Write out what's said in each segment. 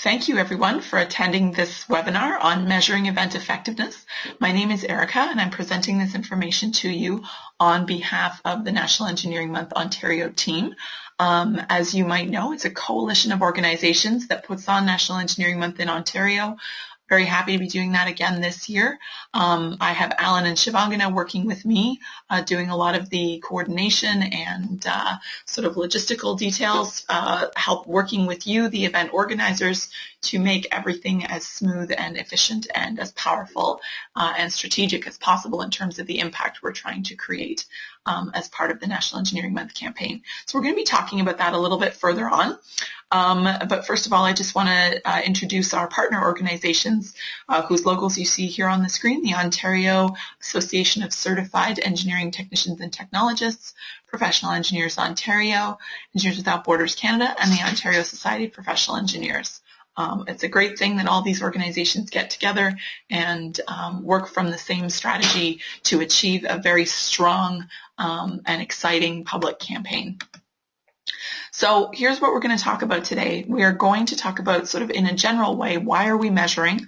Thank you everyone for attending this webinar on measuring event effectiveness. My name is Erica and I'm presenting this information to you on behalf of the National Engineering Month Ontario team. As you might know, it's a coalition of organizations that puts on National Engineering Month in Ontario. Very happy to be doing that again this year. I have Alan and Shivangana working with me, doing a lot of the coordination and sort of logistical details, help working with you, the event organizers, to make everything as smooth and efficient and as powerful and strategic as possible in terms of the impact we're trying to create as part of the National Engineering Month campaign. So we're going to be talking about that a little bit further on. But first of all, I just want to introduce our partner organizations whose logos you see here on the screen: the Ontario Association of Certified Engineering Technicians and Technologists, Professional Engineers Ontario, Engineers Without Borders Canada, and the Ontario Society of Professional Engineers. It's a great thing that all these organizations get together and work from the same strategy to achieve a very strong and exciting public campaign. So here's what we're going to talk about today. We are going to talk about, sort of in a general way, why are we measuring,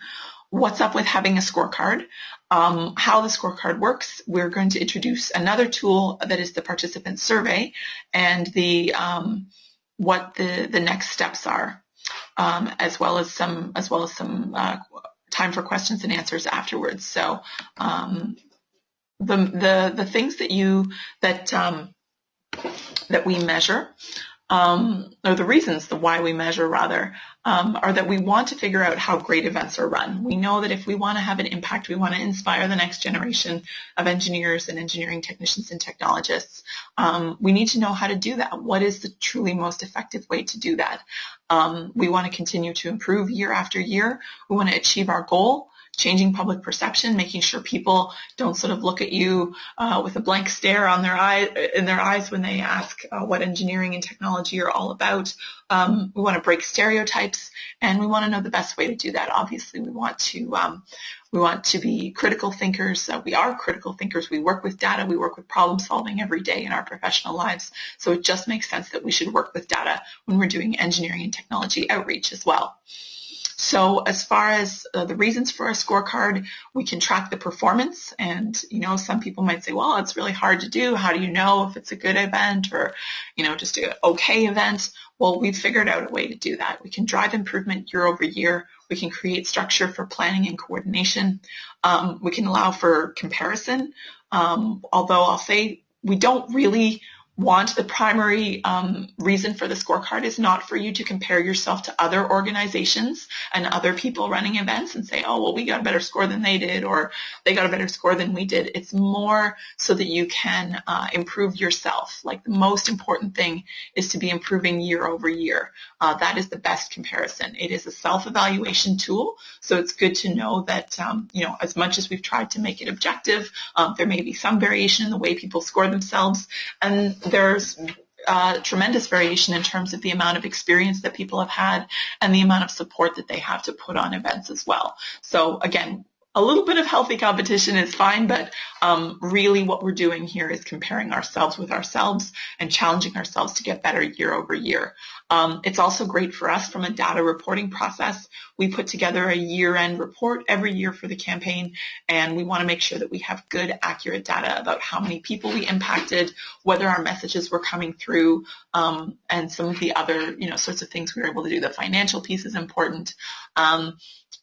what's up with having a scorecard, how the scorecard works. We're going to introduce another tool that is the participant survey, and what the next steps are, as well as some time for questions and answers afterwards. So the things that we measure, or the reasons why we measure rather, are that we want to figure out how great events are run. We know that if we want to have an impact, we want to inspire the next generation of engineers and engineering technicians and technologists. We need to know how to do that. What is the truly most effective way to do that? We want to continue to improve year after year. We want to achieve our goal, changing public perception, making sure people don't sort of look at you with a blank stare in their eyes when they ask what engineering and technology are all about. We want to break stereotypes, and we want to know the best way to do that. Obviously, we want to be critical thinkers. We are critical thinkers. We work with data. We work with problem solving every day in our professional lives. So it just makes sense that we should work with data when we're doing engineering and technology outreach as well. So as far as the reasons for a scorecard, we can track the performance. And, some people might say, well, it's really hard to do. How do you know if it's a good event or, just an okay event? Well, we've figured out a way to do that. We can drive improvement year over year. We can create structure for planning and coordination. We can allow for comparison, although I'll say we don't really want the primary reason for the scorecard is not for you to compare yourself to other organizations and other people running events and say, oh, well, we got a better score than they did, or they got a better score than we did. It's more so that you can improve yourself. Like, the most important thing is to be improving year over year. That is the best comparison. It is a self-evaluation tool, so it's good to know that, as much as we've tried to make it objective, there may be some variation in the way people score themselves, and there's tremendous variation in terms of the amount of experience that people have had and the amount of support that they have to put on events as well. So again, a little bit of healthy competition is fine, but really what we're doing here is comparing ourselves with ourselves and challenging ourselves to get better year over year. It's also great for us from a data reporting process. We put together a year-end report every year for the campaign, and we want to make sure that we have good, accurate data about how many people we impacted, whether our messages were coming through, and some of the other, sorts of things we were able to do. The financial piece is important.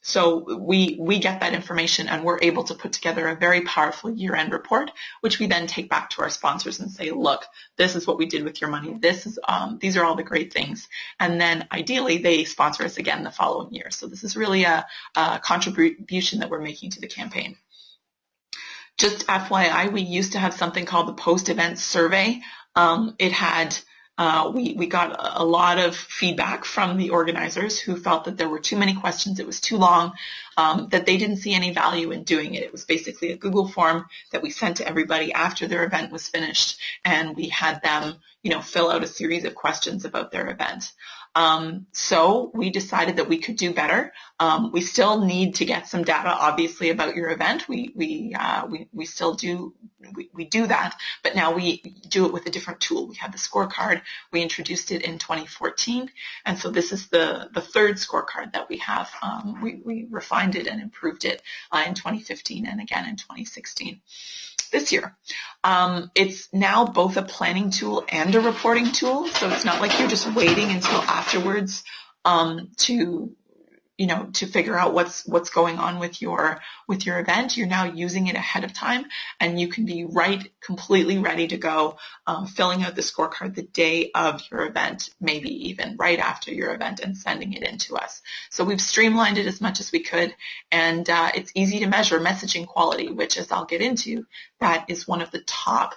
So we get that information, and we're able to put together a very powerful year-end report, which we then take back to our sponsors and say, look, this is what we did with your money. These are all the great things. And then ideally they sponsor us again the following year. So this is really a contribution that we're making to the campaign. Just FYI, we used to have something called the post-event survey. We got a lot of feedback from the organizers who felt that there were too many questions, it was too long, that they didn't see any value in doing it. It was basically a Google form that we sent to everybody after their event was finished, and we had them, fill out a series of questions about their event. So we decided that we could do better. We still need to get some data, obviously, about your event. We still do we do that, but now we do it with a different tool. We have the scorecard. We introduced it in 2014, and so this is the third scorecard that we have. We refined it and improved it in 2015 and again in 2016. This year. It's now both a planning tool and a reporting tool, so it's not like you're just waiting until afterwards to figure out what's going on with your event. You're now using it ahead of time, and you can be completely ready to go, filling out the scorecard the day of your event, maybe even right after your event, and sending it in to us. So we've streamlined it as much as we could, and it's easy to measure messaging quality, which, as I'll get into, that is one of the top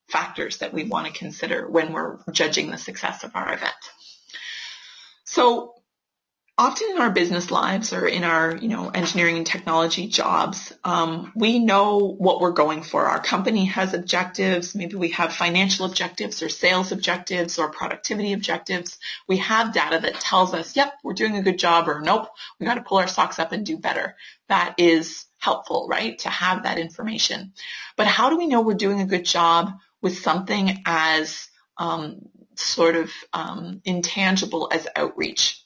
factors that we want to consider when we're judging the success of our event. So often in our business lives or in our, engineering and technology jobs, we know what we're going for. Our company has objectives. Maybe we have financial objectives or sales objectives or productivity objectives. We have data that tells us, yep, we're doing a good job, or nope, we got to pull our socks up and do better. That is helpful, right, to have that information. But how do we know we're doing a good job with something as intangible as outreach?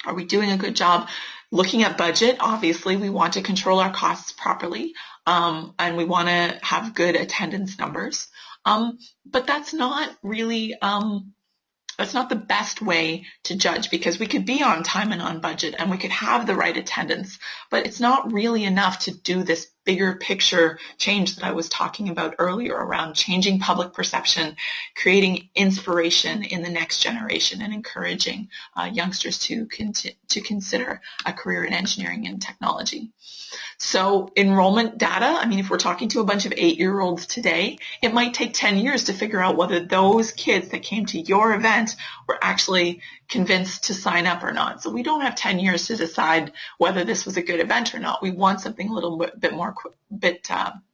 Are we doing a good job looking at budget? Obviously, we want to control our costs properly, and we want to have good attendance numbers. But that's not really that's not the best way to judge, because we could be on time and on budget and we could have the right attendance, but it's not really enough to do this bigger picture change that I was talking about earlier around changing public perception, creating inspiration in the next generation, and encouraging youngsters to consider a career in engineering and technology. So enrollment data, if we're talking to a bunch of 8-year-olds today, it might take 10 years to figure out whether those kids that came to your event were actually convinced to sign up or not. So we don't have 10 years to decide whether this was a good event or not. We want something a little bit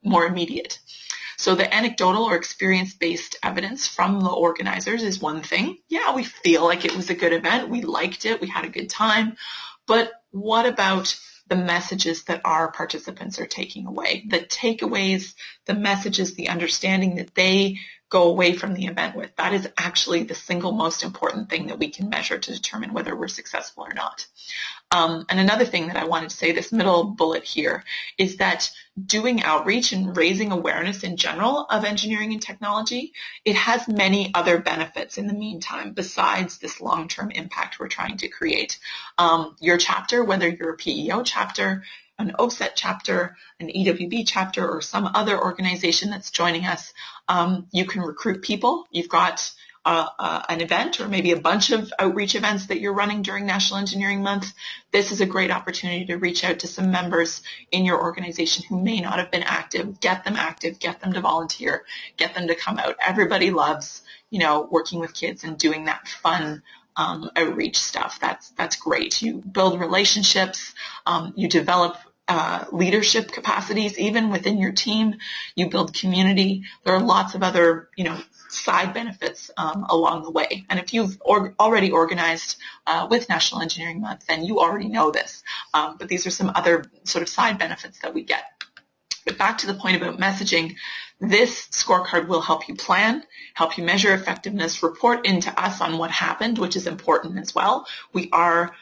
more immediate. So the anecdotal or experience-based evidence from the organizers is one thing. Yeah, we feel like it was a good event. We liked it. We had a good time. But what about the messages that our participants are taking away? The takeaways, the messages, the understanding that they go away from the event with. That is actually the single most important thing that we can measure to determine whether we're successful or not. And another thing that I wanted to say, this middle bullet here, is that doing outreach and raising awareness in general of engineering and technology, it has many other benefits in the meantime besides this long-term impact we're trying to create. Your chapter, whether you're a PEO chapter, an OSET chapter, an EWB chapter, or some other organization that's joining us, you can recruit people. You've got an event or maybe a bunch of outreach events that you're running during National Engineering Month. This is a great opportunity to reach out to some members in your organization who may not have been active, get them to volunteer, get them to come out. Everybody loves, working with kids and doing that fun outreach stuff. That's great. You build relationships, you develop leadership capacities even within your team, you build community. There are lots of other, side benefits along the way. And if you've already organized with National Engineering Month, then you already know this. But these are some other sort of side benefits that we get. But back to the point about messaging, this scorecard will help you plan, help you measure effectiveness, report into us on what happened, which is important as well. We are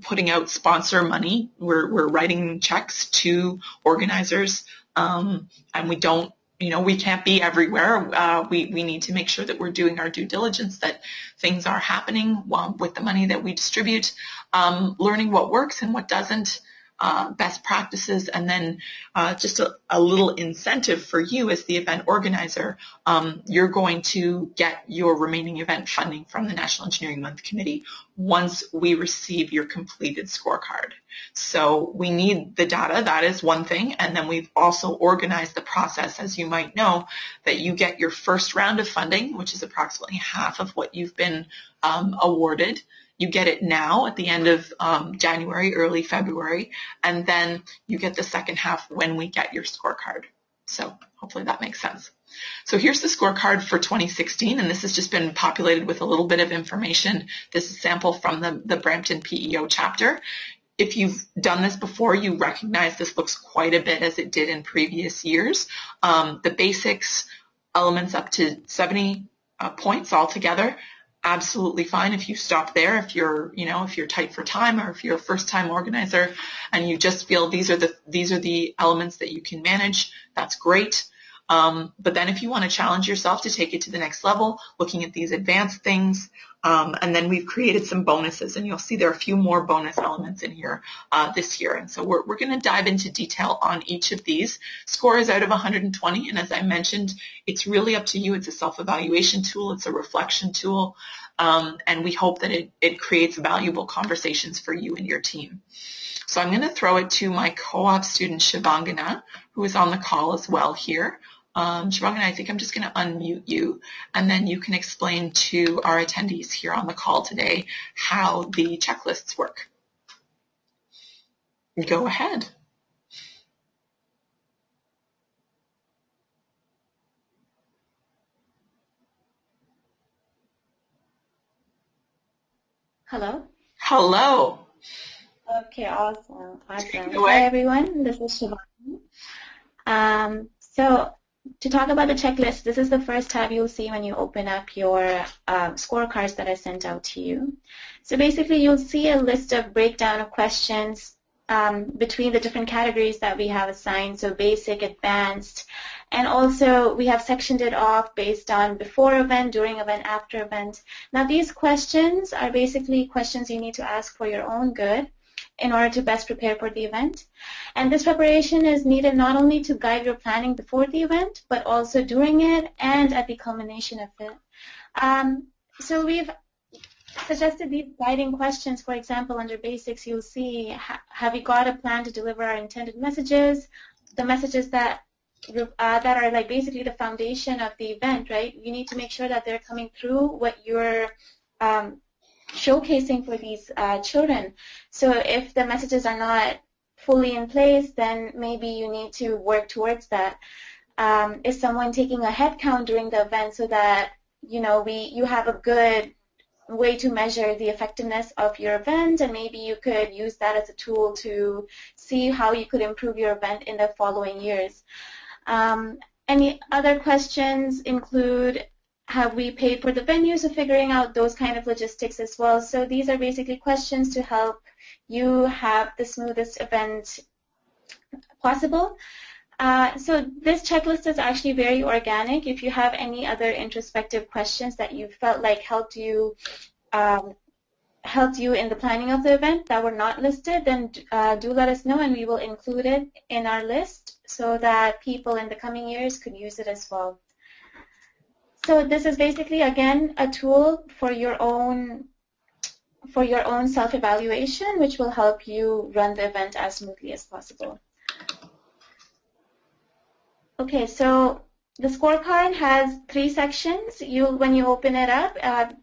putting out sponsor money. We're writing checks to organizers, and we don't, we can't be everywhere. We need to make sure that we're doing our due diligence, that things are happening with the money that we distribute, learning what works and what doesn't, best practices, and then just a little incentive for you as the event organizer. You're going to get your remaining event funding from the National Engineering Month Committee once we receive your completed scorecard. So we need the data, that is one thing, and then we've also organized the process, as you might know, that you get your first round of funding, which is approximately half of what you've been awarded. You get it now at the end of January, early February, and then you get the second half when we get your scorecard. So hopefully that makes sense. So here's the scorecard for 2016, and this has just been populated with a little bit of information. This is a sample from the Brampton PEO chapter. If you've done this before, you recognize this looks quite a bit as it did in previous years. The basics, elements up to 70 points altogether, absolutely fine if you stop there. If you're tight for time, or if you're a first-time organizer and you just feel these are the elements that you can manage, that's great. But then if you want to challenge yourself to take it to the next level, looking at these advanced things, and then we've created some bonuses, and you'll see there are a few more bonus elements in here this year. And so we're going to dive into detail on each of these. Score is out of 120, and as I mentioned, it's really up to you. It's a self-evaluation tool. It's a reflection tool, and we hope that it creates valuable conversations for you and your team. So I'm going to throw it to my co-op student, Shivangana, who is on the call as well here. Shivangana, I think I'm just going to unmute you, and then you can explain to our attendees here on the call today how the checklists work. Go ahead. Hello? Hello. Okay, awesome. Hi, everyone. This is Shivani. So to talk about the checklist, this is the first tab you'll see when you open up your scorecards that I sent out to you. So basically, you'll see a list of breakdown of questions between the different categories that we have assigned, so basic, advanced, and also we have sectioned it off based on before event, during event, after event. Now, these questions are basically questions you need to ask for your own good in order to best prepare for the event. And this preparation is needed not only to guide your planning before the event, but also during it and at the culmination of it. So we've suggested these guiding questions. For example, under basics, you'll see, have you got a plan to deliver our intended messages, the messages that are like basically the foundation of the event, right? You need to make sure that they're coming through what you're showcasing for these children. So if the messages are not fully in place, then maybe you need to work towards that. Is someone taking a head count during the event so that you have a good way to measure the effectiveness of your event, and maybe you could use that as a tool to see how you could improve your event in the following years. Any other questions include, have we paid for the venue? So figuring out those kind of logistics as well. So these are basically questions to help you have the smoothest event possible. So this checklist is actually very organic. If you have any other introspective questions that you felt like helped you in the planning of the event that were not listed, then do let us know, and we will include it in our list so that people in the coming years could use it as well. So this is basically, again, a tool for your own self-evaluation, which will help you run the event as smoothly as possible. Okay, so the scorecard has 3 sections. When you open it up,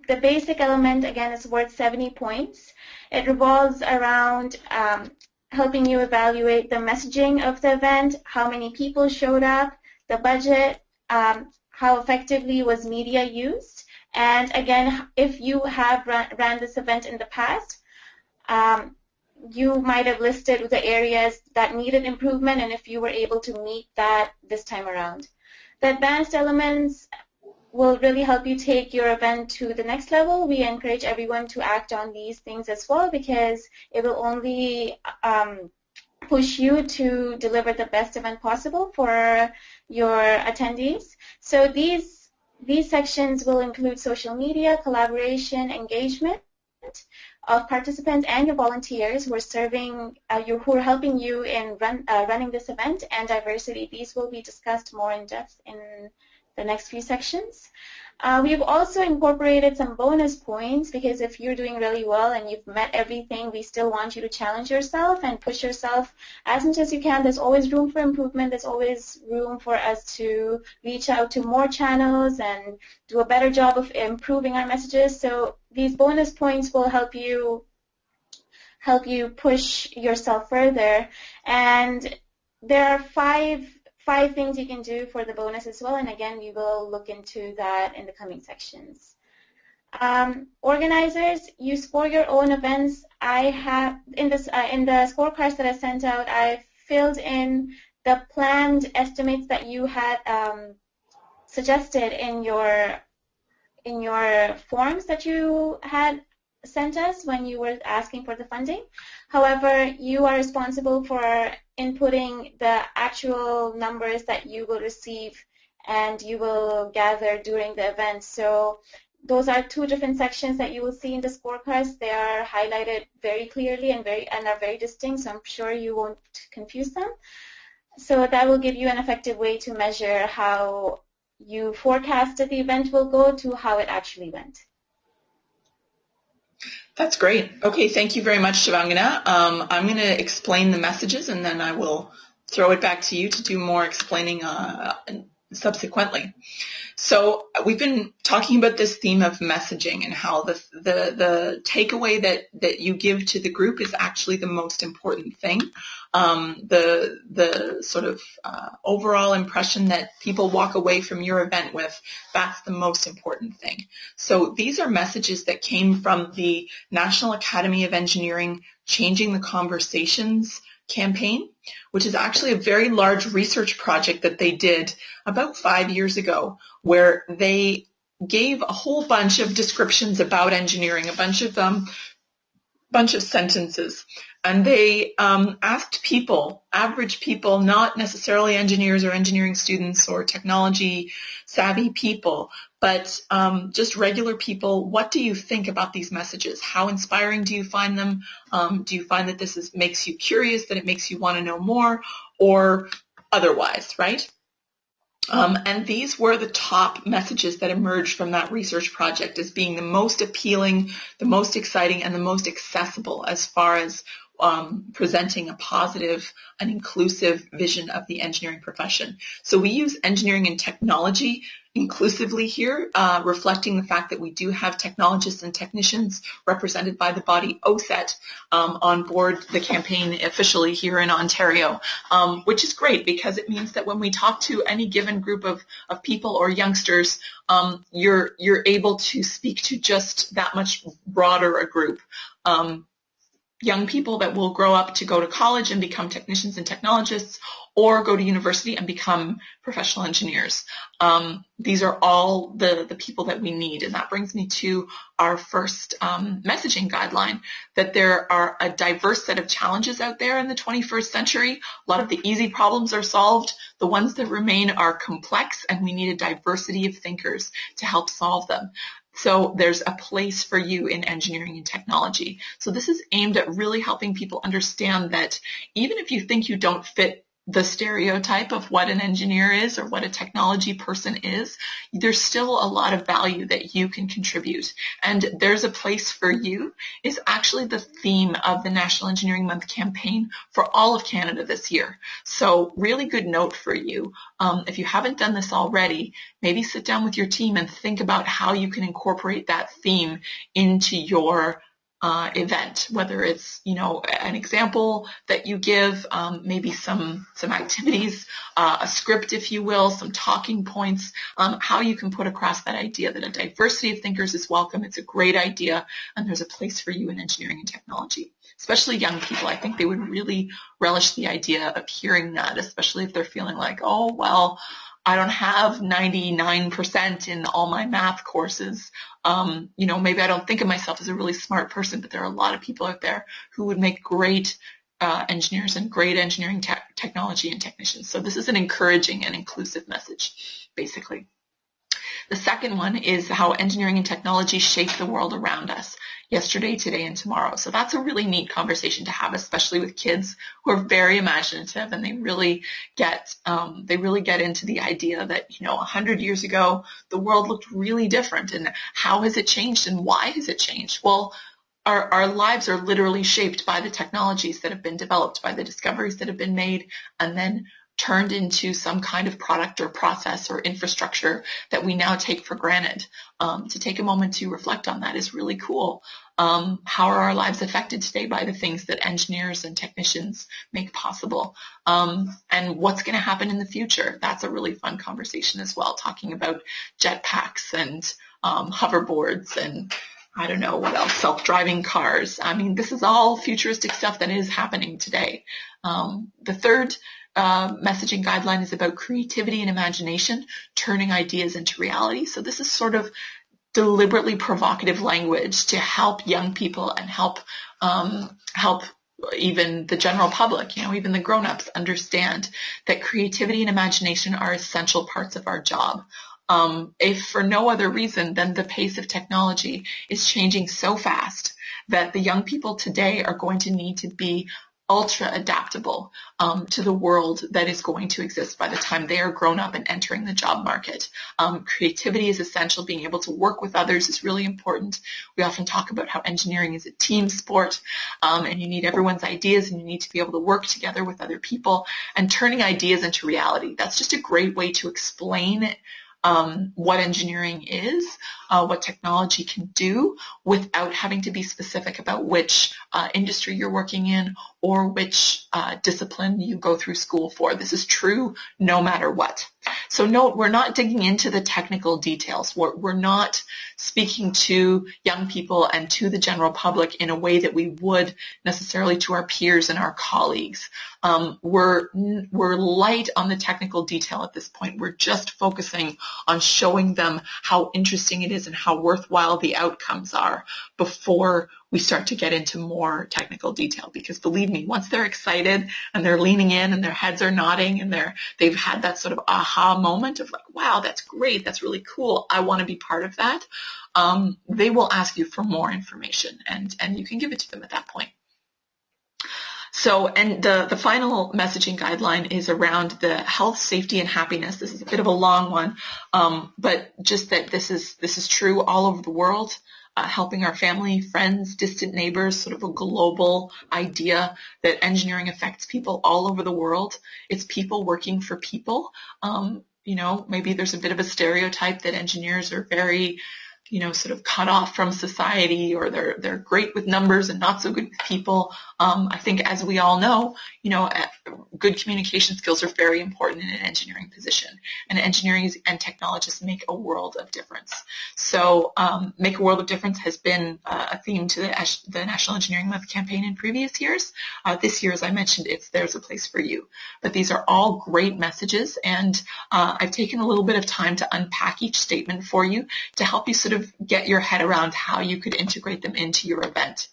the basic element, again, is worth 70 points. It revolves around helping you evaluate the messaging of the event, how many people showed up, the budget, how effectively was media used, and again, if you have ran this event in the past, you might have listed the areas that needed improvement and if you were able to meet that this time around. The advanced elements will really help you take your event to the next level. We encourage everyone to act on these things as well because it will only push you to deliver the best event possible for your attendees. So these sections will include social media, collaboration, engagement of participants and your volunteers who are who are helping you in running this event, and diversity. These will be discussed more in depth in the next few sections. We've also incorporated some bonus points because if you're doing really well and you've met everything, we still want you to challenge yourself and push yourself as much as you can. There's always room for improvement. There's always room for us to reach out to more channels and do a better job of improving our messages. So these bonus points will help you push yourself further. And there are five 5 things you can do for the bonus as well, and again, we will look into that in the coming sections. Organizers, you score your own events. I have in the scorecards that I sent out, I filled in the planned estimates that you had suggested in your forms that you had sent us when you were asking for the funding. However, you are responsible for inputting the actual numbers that you will receive and you will gather during the event. So those are 2 different sections that you will see in the scorecards. They are highlighted very clearly and are very distinct, so I'm sure you won't confuse them. So that will give you an effective way to measure how you forecasted the event will go to how it actually went. That's great. Okay, thank you very much, Shivangana. I'm going to explain the messages, and then I will throw it back to you to do more explaining subsequently. So we've been talking about this theme of messaging and how the takeaway that you give to the group is actually the most important thing. The sort of overall impression that people walk away from your event with, that's the most important thing. So these are messages that came from the National Academy of Engineering Changing the Conversations campaign, which is actually a very large research project that they did about 5 years ago, where they gave a whole bunch of descriptions about engineering, a bunch of sentences, and they asked people, average people, not necessarily engineers or engineering students or technology savvy people, but just regular people, what do you think about these messages? How inspiring do you find them? Do you find that this makes you curious, that it makes you want to know more, or otherwise, right? And these were the top messages that emerged from that research project as being the most appealing, the most exciting, and the most accessible as far as presenting a positive and inclusive vision of the engineering profession. So we use engineering and technology inclusively here, reflecting the fact that we do have technologists and technicians represented by the body OSET on board the campaign officially here in Ontario, which is great because it means that when we talk to any given group of people or youngsters, you're able to speak to just that much broader a group. Young people that will grow up to go to college and become technicians and technologists, or go to university and become professional engineers. These are all the people that we need. And that brings me to our first messaging guideline, that there are a diverse set of challenges out there in the 21st century. A lot of the easy problems are solved. The ones that remain are complex, and we need a diversity of thinkers to help solve them. So there's a place for you in engineering and technology. So this is aimed at really helping people understand that even if you think you don't fit the stereotype of what an engineer is or what a technology person is, there's still a lot of value that you can contribute. And there's a place for you is actually the theme of the National Engineering Month campaign for all of Canada this year. So really good note for you. If you haven't done this already, maybe sit down with your team and think about how you can incorporate that theme into your event, whether it's, an example that you give, maybe some activities, a script, if you will, some talking points, how you can put across that idea that a diversity of thinkers is welcome. It's a great idea, and there's a place for you in engineering and technology. Especially young people, I think they would really relish the idea of hearing that, especially if they're feeling like, oh, well, I don't have 99% in all my math courses. Maybe I don't think of myself as a really smart person, but there are a lot of people out there who would make great engineers and great engineering technology and technicians. So this is an encouraging and inclusive message, basically. The second one is how engineering and technology shape the world around us, yesterday, today, and tomorrow. So that's a really neat conversation to have, especially with kids who are very imaginative, and they really get into the idea that 100 years ago the world looked really different, and how has it changed and why has it changed? Well, our lives are literally shaped by the technologies that have been developed, by the discoveries that have been made, and then turned into some kind of product or process or infrastructure that we now take for granted. To take a moment to reflect on that is really cool. How are our lives affected today by the things that engineers and technicians make possible? And what's going to happen in the future? That's a really fun conversation as well, talking about jetpacks and hoverboards and I don't know what else, self-driving cars. I mean, this is all futuristic stuff that is happening today. The third messaging guideline is about creativity and imagination, turning ideas into reality. So this is sort of deliberately provocative language to help young people and help even the general public, even the grown-ups understand that creativity and imagination are essential parts of our job. If for no other reason than the pace of technology is changing so fast that the young people today are going to need to be ultra adaptable to the world that is going to exist by the time they are grown up and entering the job market. Creativity is essential. Being able to work with others is really important. We often talk about how engineering is a team sport, and you need everyone's ideas and you need to be able to work together with other people, and turning ideas into reality. That's just a great way to explain what engineering is, what technology can do, without having to be specific about which industry you're working in or which discipline you go through school for. This is true no matter what. So note, we're not digging into the technical details. We're not speaking to young people and to the general public in a way that we would necessarily to our peers and our colleagues. We're light on the technical detail at this point. We're just focusing on showing them how interesting it is and how worthwhile the outcomes are before we start to get into more technical detail. Because believe me, once they're excited and they're leaning in and their heads are nodding and they've had that sort of aha moment of like, wow, that's great, that's really cool, I want to be part of that, they will ask you for more information, and you can give it to them at that point. So, and the final messaging guideline is around the health, safety, and happiness. This is a bit of a long one, but just that this is true all over the world. Helping our family, friends, distant neighbors, sort of a global idea that engineering affects people all over the world. It's people working for people. Maybe there's a bit of a stereotype that engineers are very, sort of cut off from society, or they're great with numbers and not so good with people. I think, as we all know, good communication skills are very important in an engineering position, and engineering and technologists make a world of difference. So make a world of difference has been a theme to the National Engineering Month campaign in previous years. This year, as I mentioned, it's There's a Place for You. But these are all great messages, and I've taken a little bit of time to unpack each statement for you to help you sort of get your head around how you could integrate them into your event.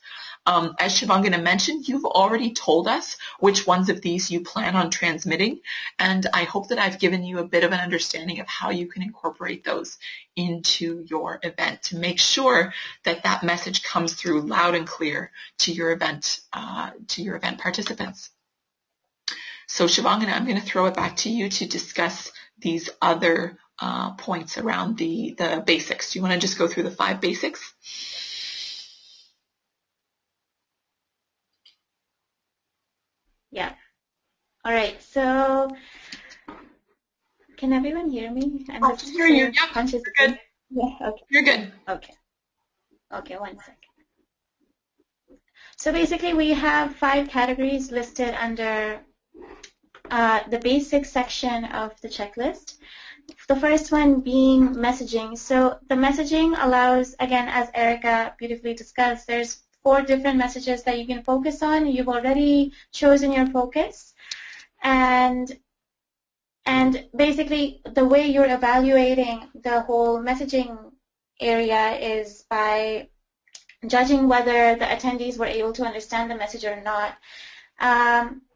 As Shivangana mentioned, you've already told us which ones of these you plan on transmitting, and I hope that I've given you a bit of an understanding of how you can incorporate those into your event to make sure that that message comes through loud and clear to your event participants. So Shivangana, I'm going to throw it back to you to discuss these other points around the basics. Do you want to just go through the 5 basics? Yeah. All right. So, can everyone hear me? I can hear you. Yeah, conscious. You're good. Yeah. Okay. You're good. Okay. Okay. 1 second. So basically, we have 5 categories listed under the basic section of the checklist. The first one being messaging. So the messaging allows, again, as Erica beautifully discussed, there's 4 different messages that you can focus on. You've already chosen your focus. And basically, the way you're evaluating the whole messaging area is by judging whether the attendees were able to understand the message or not.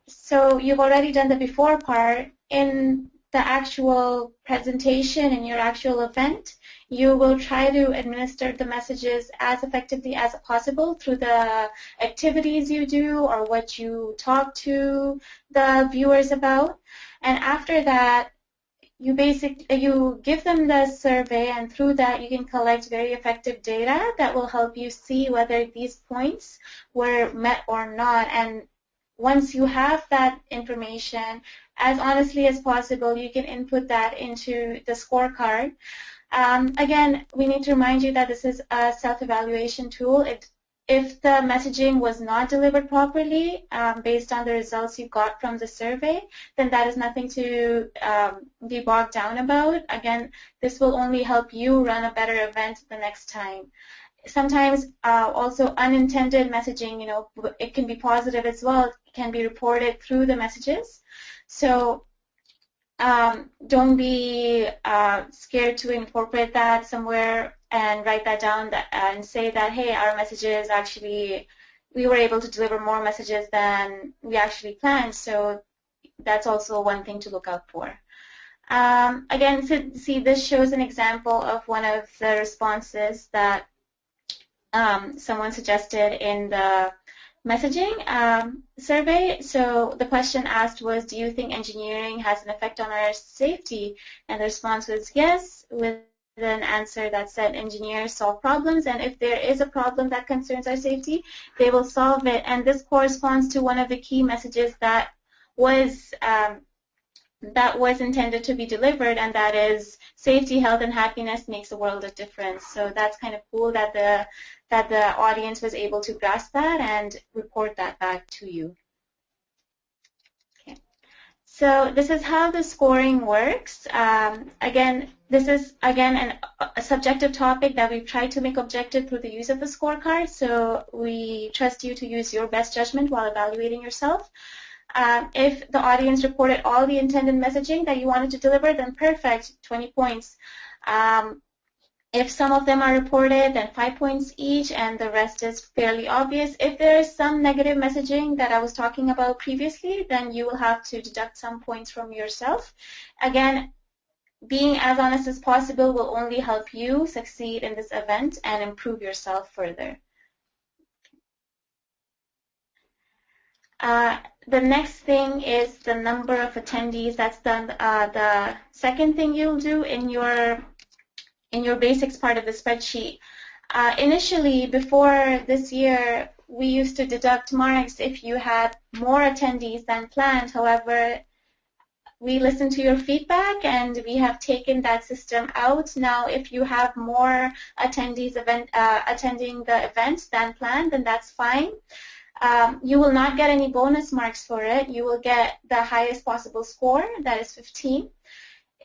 So you've already done the before part. In the actual presentation in your actual event, you will try to administer the messages as effectively as possible through the activities you do or what you talk to the viewers about. And after that, you give them the survey, and through that you can collect very effective data that will help you see whether these points were met or not. And once you have that information, as honestly as possible, you can input that into the scorecard. Again, we need to remind you that this is a self-evaluation tool. if the messaging was not delivered properly based on the results you got from the survey, then that is nothing to be bogged down about. Again, this will only help you run a better event the next time. Sometimes also unintended messaging, it can be positive as well. It can be reported through the messages. So don't be scared to incorporate that somewhere and write that down and say that, hey, our messages actually, we were able to deliver more messages than we actually planned. So that's also one thing to look out for. Again, see, this shows an example of one of the responses that someone suggested in the messaging survey. So the question asked was, do you think engineering has an effect on our safety? And the response was yes, with an answer that said engineers solve problems, and if there is a problem that concerns our safety, they will solve it. And this corresponds to one of the key messages that was intended to be delivered, and that is safety, health, and happiness makes a world of difference. So that's kind of cool that the audience was able to grasp that and report that back to you. Okay. So this is how the scoring works. Again, this is a subjective topic that we've tried to make objective through the use of the scorecard. So we trust you to use your best judgment while evaluating yourself. If the audience reported all the intended messaging that you wanted to deliver, then perfect, 20 points. If some of them are reported, then 5 points each, and the rest is fairly obvious. If there is some negative messaging that I was talking about previously, then you will have to deduct some points from yourself. Again, being as honest as possible will only help you succeed in this event and improve yourself further. The next thing is the number of attendees. That's the second thing you'll do in your basics part of the spreadsheet. Initially, before this year, we used to deduct marks if you had more attendees than planned. However, we listened to your feedback and we have taken that system out. Now, if you have more attendees attending the event than planned, then that's fine. You will not get any bonus marks for it. You will get the highest possible score, that is 15.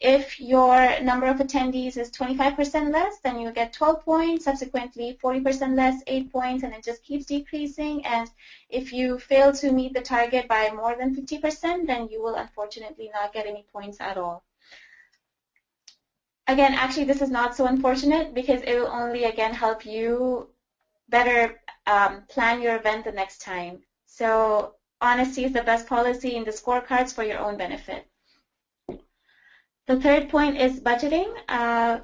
If your number of attendees is 25% less, then you get 12 points, subsequently 40% less, 8 points, and it just keeps decreasing. And if you fail to meet the target by more than 50%, then you will unfortunately not get any points at all. Again, actually, this is not so unfortunate because it will only, again, help you better plan your event the next time. So honesty is the best policy in the scorecards for your own benefit. The third point is budgeting.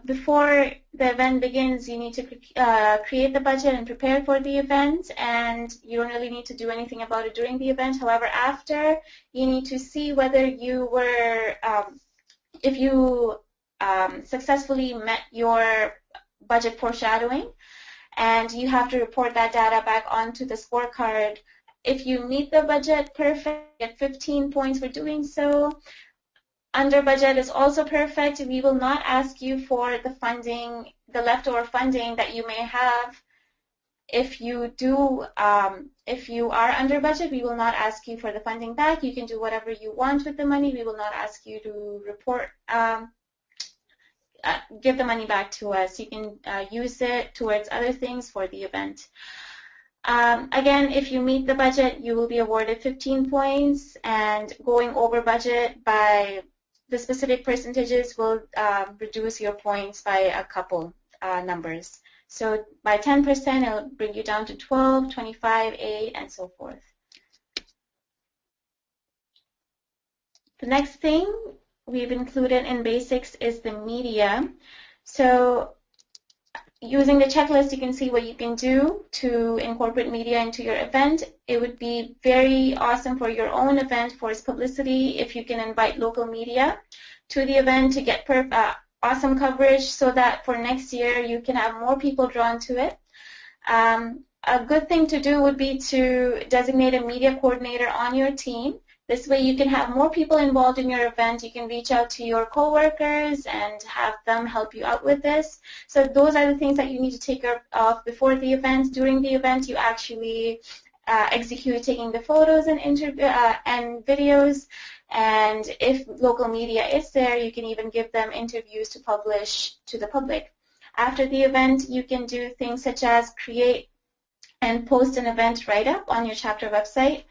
Before the event begins, you need to create the budget and prepare for the event, and you don't really need to do anything about it during the event. However, after, you need to see whether you were, if you successfully met your budget foreshadowing, and you have to report that data back onto the scorecard. If you meet the budget, perfect, get 15 points for doing so. Under budget is also perfect. We will not ask you for the funding, the leftover funding that you may have. If you are under budget, we will not ask you for the funding back. You can do whatever you want with the money. We will not ask you to report, give the money back to us. You can use it towards other things for the event. Again, if you meet the budget, you will be awarded 15 points, and going over budget by the specific percentages will reduce your points by a couple numbers. So by 10%, it'll bring you down to 12, 25, 8, and so forth. The next thing we've included in basics is the media. So using the checklist, you can see what you can do to incorporate media into your event. It would be very awesome for your own event, for its publicity, if you can invite local media to the event to get awesome coverage so that for next year you can have more people drawn to it. A good thing to do would be to designate a media coordinator on your team. This way you can have more people involved in your event. You can reach out to your coworkers and have them help you out with this. So those are the things that you need to take care of before the event. During the event, you actually execute taking the photos and videos. And if local media is there, you can even give them interviews to publish to the public. After the event, you can do things such as create and post an event write-up on your chapter website,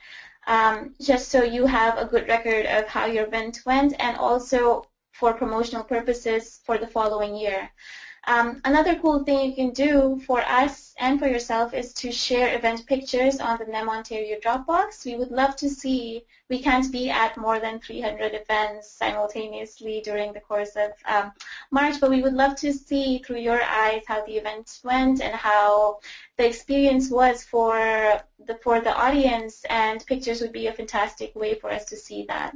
just so you have a good record of how your event went, and also for promotional purposes for the following year. Another cool thing you can do for us and for yourself is to share event pictures on the NEM Ontario Dropbox. We would love to see, we can't be at more than 300 events simultaneously during the course of March, but we would love to see through your eyes how the event went and how the experience was for the audience, and pictures would be a fantastic way for us to see that.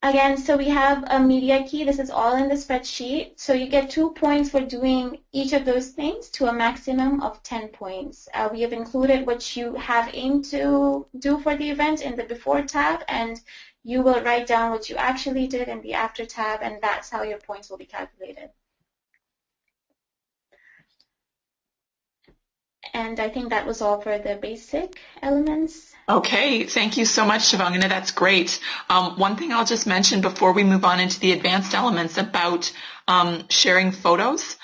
Again, so we have a media key. This is all in the spreadsheet. So you get 2 points for doing each of those things to a maximum of 10 points. We have included what you have aimed to do for the event in the before tab, and you will write down what you actually did in the after tab, and that's how your points will be calculated. And I think that was all for the basic elements. Okay, thank you so much, Shivangana. That's great. One thing I'll just mention before we move on into the advanced elements about sharing photos.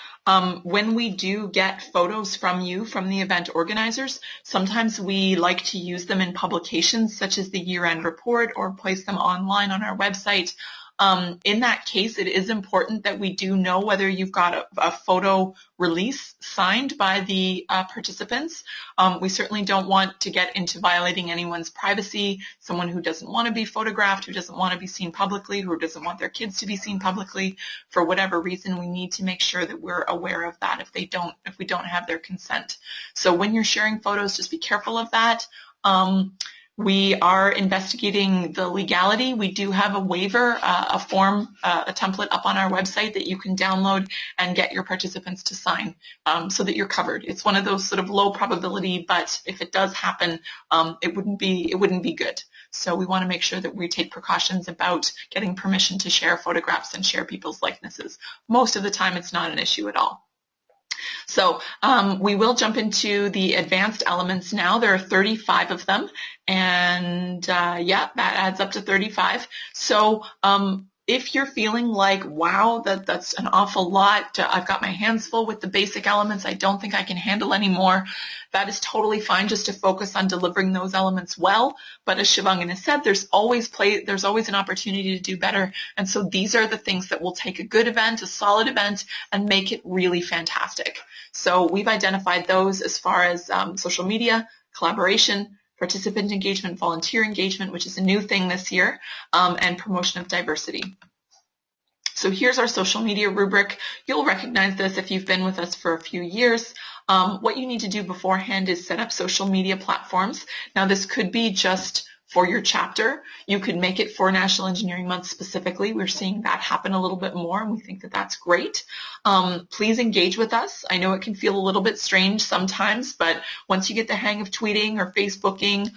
When we do get photos from you, from the event organizers, sometimes we like to use them in publications such as the year-end report or place them online on our website. In that case, it is important that we do know whether you've got a photo release signed by the participants. We certainly don't want to get into violating anyone's privacy, someone who doesn't want to be photographed, who doesn't want to be seen publicly, who doesn't want their kids to be seen publicly. For whatever reason, we need to make sure that we're aware of that if we don't have their consent. So when you're sharing photos, just be careful of that. We are investigating the legality. We do have a waiver, a form, a template up on our website that you can download and get your participants to sign so that you're covered. It's one of those sort of low probability, but if it does happen, it wouldn't be good. So we want to make sure that we take precautions about getting permission to share photographs and share people's likenesses. Most of the time, it's not an issue at all. So we will jump into the advanced elements now. There are 35 of them, and yeah, that adds up to 35. So if you're feeling like, wow, that's an awful lot, I've got my hands full with the basic elements, I don't think I can handle any more, that is totally fine, just to focus on delivering those elements well. But as Shivangana said, there's always an opportunity to do better. And so these are the things that will take a good event, a solid event, and make it really fantastic. So we've identified those as far as social media, collaboration, participant engagement, volunteer engagement, which is a new thing this year, and promotion of diversity. So here's our social media rubric. You'll recognize this if you've been with us for a few years. What you need to do beforehand is set up social media platforms. Now, this could be just for your chapter. You could make it for National Engineering Month specifically. We're seeing that happen a little bit more, and we think that that's great. Please engage with us. I know it can feel a little bit strange sometimes, but once you get the hang of tweeting or Facebooking,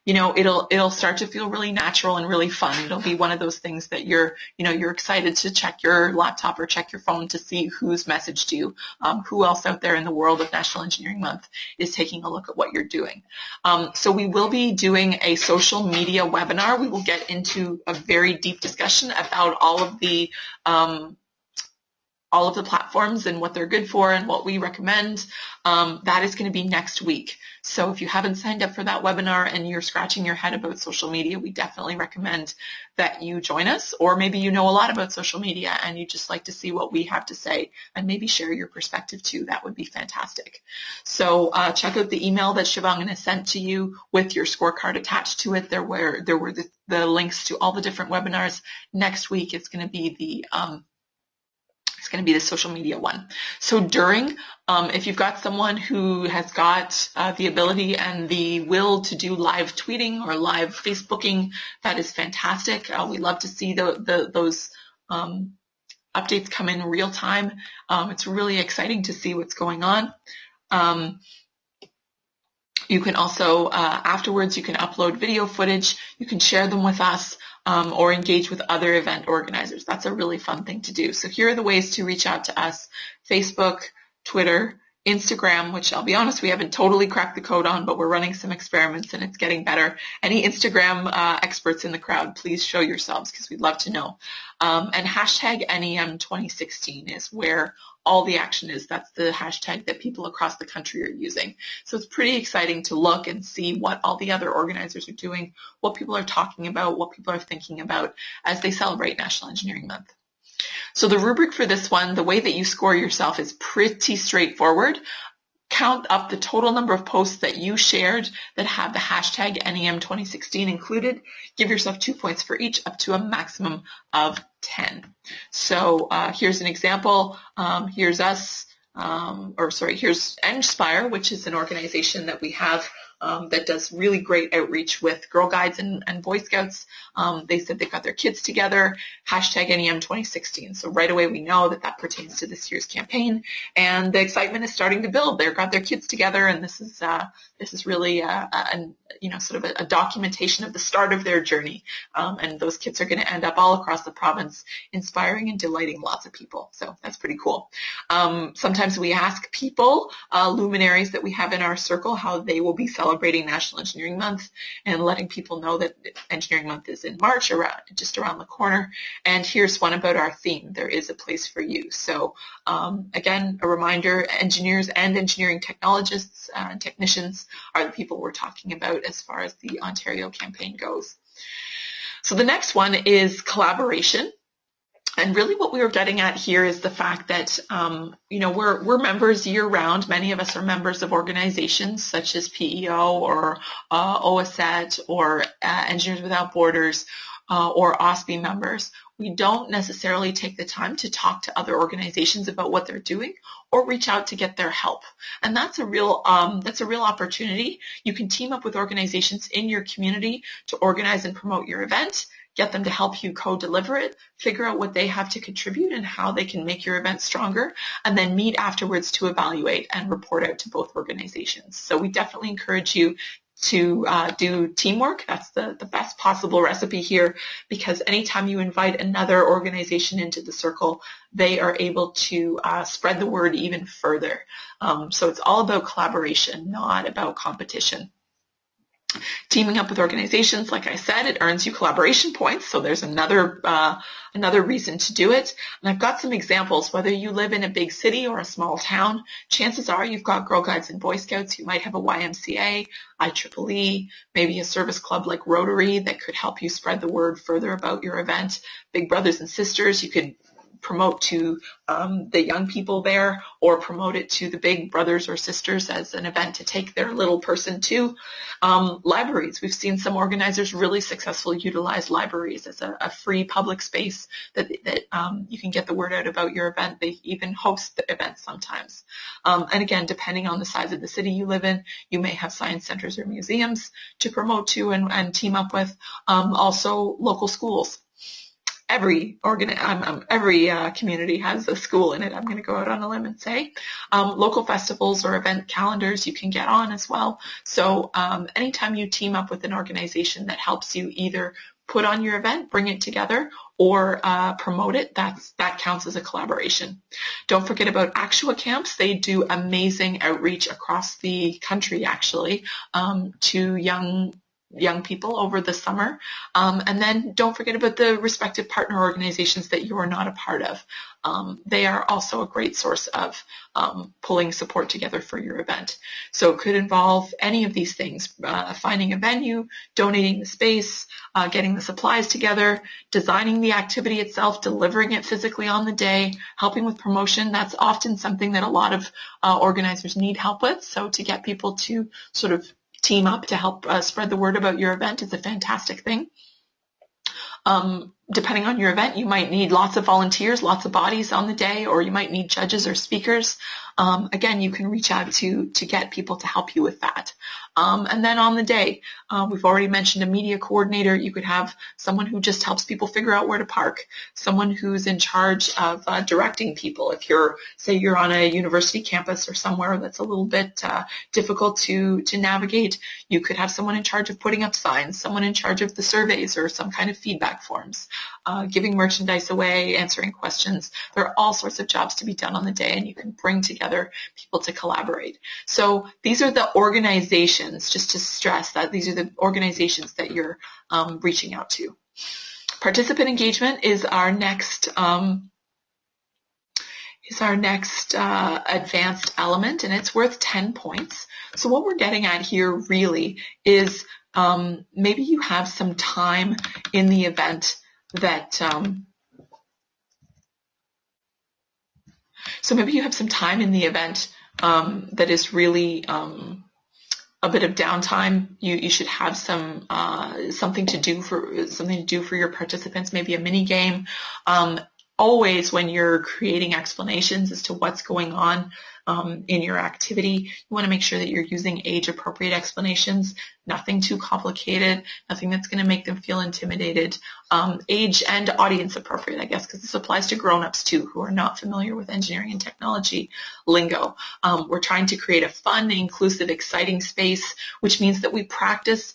it'll start to feel really natural and really fun. It'll be one of those things that you're excited to check your laptop or check your phone to see who's messaged you, who else out there in the world of National Engineering Month is taking a look at what you're doing. So we will be doing a social media webinar. We will get into a very deep discussion about all of the platforms and what they're good for and what we recommend. That is going to be next week. So if you haven't signed up for that webinar and you're scratching your head about social media, we definitely recommend that you join us. Or maybe you know a lot about social media and you just like to see what we have to say and maybe share your perspective too. That would be fantastic. So check out the email that Shivangana sent to you with your scorecard attached to it. There were the links to all the different webinars. Next week it's going to be the social media one. So if you've got someone who has got the ability and the will to do live tweeting or live Facebooking, that is fantastic. We love to see those updates come in real time. It's really exciting to see what's going on. You can also, afterwards, you can upload video footage, you can share them with us, or engage with other event organizers. That's a really fun thing to do. So here are the ways to reach out to us: Facebook, Twitter, Instagram, which I'll be honest, we haven't totally cracked the code on, but we're running some experiments and it's getting better. Any Instagram experts in the crowd, please show yourselves because we'd love to know. And hashtag NEM 2016 is where all the action is. That's the hashtag that people across the country are using. So it's pretty exciting to look and see what all the other organizers are doing, what people are talking about, what people are thinking about as they celebrate National Engineering Month. So the rubric for this one, the way that you score yourself is pretty straightforward. Count up the total number of posts that you shared that have the hashtag NEM 2016 included. Give yourself 2 points for each, up to a maximum of 10. So here's an example. Here's us, here's Inspire, which is an organization that we have that does really great outreach with Girl Guides and Boy Scouts. They said they got their kids together, hashtag NEM 2016. So right away we know that that pertains to this year's campaign, and the excitement is starting to build. They've got their kids together, and this is really sort of a documentation of the start of their journey. And those kids are going to end up all across the province, inspiring and delighting lots of people. So that's pretty cool. Sometimes we ask people, luminaries that we have in our circle, how they will be celebrating National Engineering Month, and letting people know that Engineering Month is in March, just around the corner. And here's one about our theme: there is a place for you. So again, a reminder: engineers and engineering technologists and technicians are the people we're talking about as far as the Ontario campaign goes. So the next one is collaboration. And really what we were getting at here is the fact that, we're members year-round. Many of us are members of organizations such as PEO or OSET or Engineers Without Borders or OSPE members. We don't necessarily take the time to talk to other organizations about what they're doing or reach out to get their help. And that's a real opportunity. You can team up with organizations in your community to organize and promote your event, get them to help you co-deliver it, figure out what they have to contribute and how they can make your event stronger, and then meet afterwards to evaluate and report out to both organizations. So we definitely encourage you to do teamwork. That's the best possible recipe here, because anytime you invite another organization into the circle, they are able to spread the word even further. So it's all about collaboration, not about competition. Teaming up with organizations, like I said, it earns you collaboration points, so there's another reason to do it. And I've got some examples. Whether you live in a big city or a small town, chances are you've got Girl Guides and Boy Scouts. You might have a YMCA, IEEE, maybe a service club like Rotary that could help you spread the word further about your event. Big brothers and sisters, you could promote to the young people there, or promote it to the big brothers or sisters as an event to take their little person to. Libraries, we've seen some organizers really successfully utilize libraries as a free public space that you can get the word out about your event. They even host the events sometimes. And again, depending on the size of the city you live in, you may have science centers or museums to promote to and team up with. Also local schools. Every community has a school in it, I'm going to go out on a limb and say. Local festivals or event calendars you can get on as well. So anytime you team up with an organization that helps you either put on your event, bring it together, or promote it, that counts as a collaboration. Don't forget about Actua Camps. They do amazing outreach across the country, actually, to young people over the summer. And then don't forget about the respective partner organizations that you are not a part of. They are also a great source of pulling support together for your event. So it could involve any of these things: finding a venue, donating the space, getting the supplies together, designing the activity itself, delivering it physically on the day, helping with promotion. That's often something that a lot of organizers need help with. So to get people to sort of team up to help spread the word about your event is a fantastic thing. depending on your event, you might need lots of volunteers, lots of bodies on the day, or you might need judges or speakers. Again, you can reach out to get people to help you with that. And then on the day, we've already mentioned a media coordinator. You could have someone who just helps people figure out where to park, someone who's in charge of directing people. If say you're on a university campus or somewhere that's a little bit difficult to navigate, you could have someone in charge of putting up signs, someone in charge of the surveys or some kind of feedback forms, giving merchandise away, answering questions. There are all sorts of jobs to be done on the day, and you can bring together people to collaborate. So these are the organizations, just to stress that these are the organizations that you're reaching out to. Participant engagement is our next advanced element, and it's worth 10 points. So what we're getting at here really is maybe you have some time in the event that that is really a bit of downtime. You should have some something to do for your participants, maybe a mini game. Always when you're creating explanations as to what's going on in your activity, you want to make sure that you're using age-appropriate explanations, nothing too complicated, nothing that's going to make them feel intimidated, age and audience appropriate, I guess, because this applies to grown-ups too who are not familiar with engineering and technology lingo. We're trying to create a fun, inclusive, exciting space, which means that we practice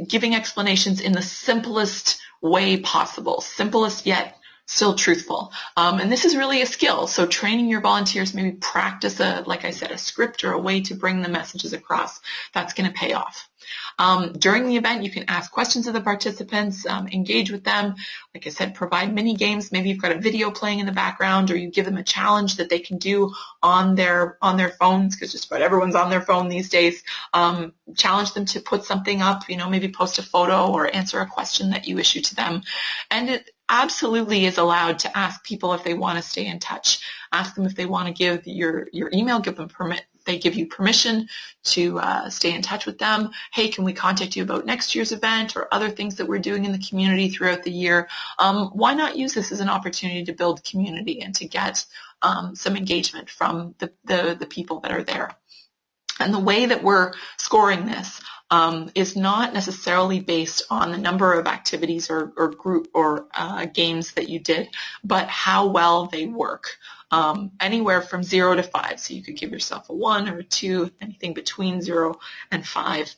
giving explanations in the simplest way possible, simplest yet still truthful. And this is really a skill. So training your volunteers, maybe practice like I said, a script or a way to bring the messages across. That's going to pay off. During the event, you can ask questions of the participants, engage with them. Like I said, provide mini games. Maybe you've got a video playing in the background, or you give them a challenge that they can do on their phones, because just about everyone's on their phone these days. Challenge them to put something up, maybe post a photo or answer a question that you issue to them. And it absolutely is allowed to ask people if they want to stay in touch. Ask them if they want to give your email, they give you permission to stay in touch with them. Hey, can we contact you about next year's event or other things that we're doing in the community throughout the year? Why not use this as an opportunity to build community and to get some engagement from the people that are there? And the way that we're scoring this is not necessarily based on the number of activities or group or games that you did, but how well they work. Anywhere from 0 to 5. So you could give yourself a 1 or a 2, anything between 0 and 5.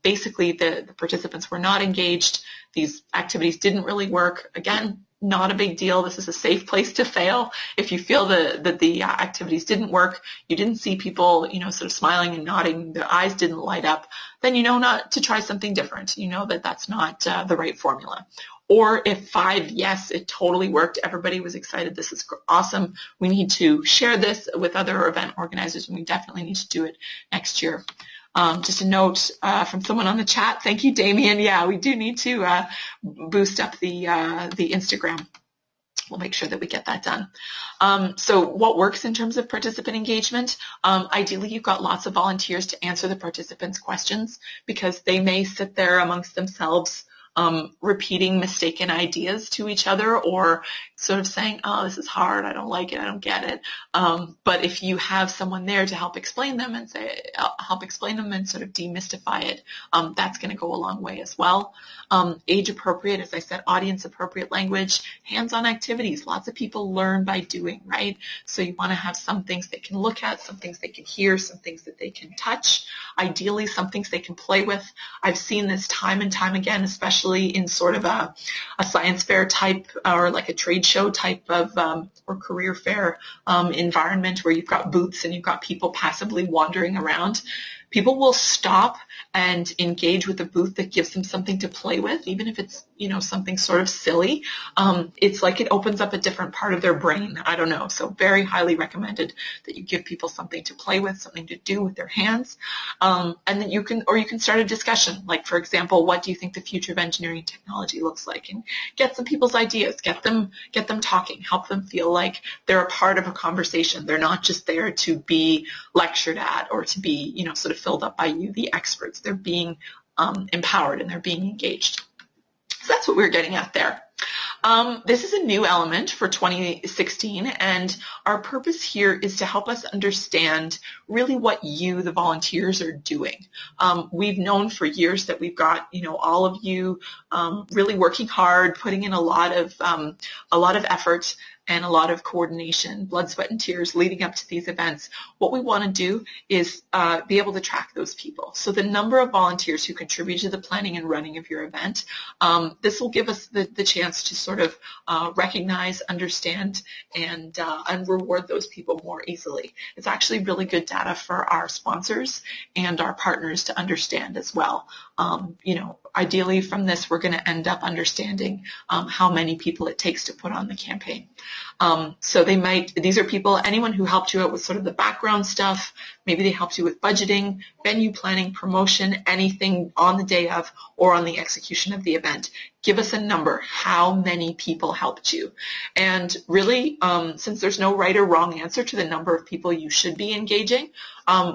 Basically, the participants were not engaged. These activities didn't really work. Again, not a big deal. This is a safe place to fail. If you feel that the activities didn't work, you didn't see people, sort of smiling and nodding, their eyes didn't light up, then you know not to try something different. You know that that's not the right formula. Or if 5, yes, it totally worked. Everybody was excited. This is awesome. We need to share this with other event organizers, and we definitely need to do it next year. Just a note from someone on the chat. Thank you, Damien. Yeah, we do need to boost up the Instagram. We'll make sure that we get that done. So what works in terms of participant engagement? Ideally, you've got lots of volunteers to answer the participants' questions, because they may sit there amongst themselves repeating mistaken ideas to each other, or sort of saying, oh, this is hard, I don't like it, I don't get it. But if you have someone there to help explain them and sort of demystify it, that's going to go a long way as well. Age appropriate, as I said, audience appropriate language, hands-on activities. Lots of people learn by doing, right? So you want to have some things they can look at, some things they can hear, some things that they can touch. Ideally, some things they can play with. I've seen this time and time again, especially in sort of a science fair type or like a trade show type of or career fair environment where you've got booths and you've got people passively wandering around. People will stop and engage with a booth that gives them something to play with, even if it's, something sort of silly. It's like it opens up a different part of their brain. I don't know. So very highly recommended that you give people something to play with, something to do with their hands. And then you can start a discussion. Like, for example, what do you think the future of engineering and technology looks like? And get some people's ideas, get them talking, help them feel like they're a part of a conversation. They're not just there to be lectured at or to be, sort of filled up by you, the experts. They're being empowered and they're being engaged. So that's what we're getting at there. This is a new element for 2016, and our purpose here is to help us understand really what you, the volunteers, are doing. We've known for years that we've got, all of you really working hard, putting in a lot of effort and a lot of coordination, blood, sweat, and tears leading up to these events. What we want to do is be able to track those people. So the number of volunteers who contribute to the planning and running of your event, this will give us the chance to sort of recognize, understand, and reward those people more easily. It's actually really good data for our sponsors and our partners to understand as well. Ideally from this, we're going to end up understanding how many people it takes to put on the campaign. So these are people, anyone who helped you out with sort of the background stuff, maybe they helped you with budgeting, venue planning, promotion, anything on the day of or on the execution of the event. Give us a number, how many people helped you. And really, since there's no right or wrong answer to the number of people you should be engaging,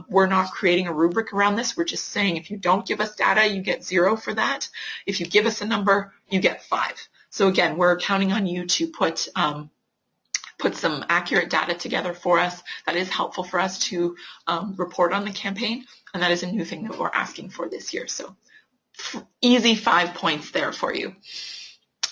we're not creating a rubric around this. We're just saying if you don't give us data, you get 0 for that. If you give us a number, you get 5. So again, we're counting on you to put some accurate data together for us. That is helpful for us to report on the campaign, and that is a new thing that we're asking for this year. So easy 5 points there for you.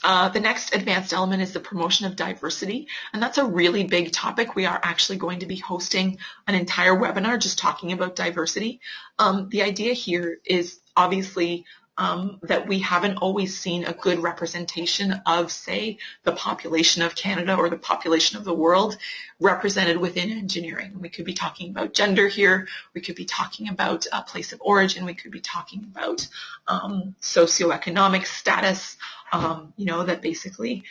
The next advanced element is the promotion of diversity, and that's a really big topic. We are actually going to be hosting an entire webinar just talking about diversity. The idea here is obviously that we haven't always seen a good representation of, say, the population of Canada or the population of the world represented within engineering. We could be talking about gender here. We could be talking about a place of origin. We could be talking about socioeconomic status, that basically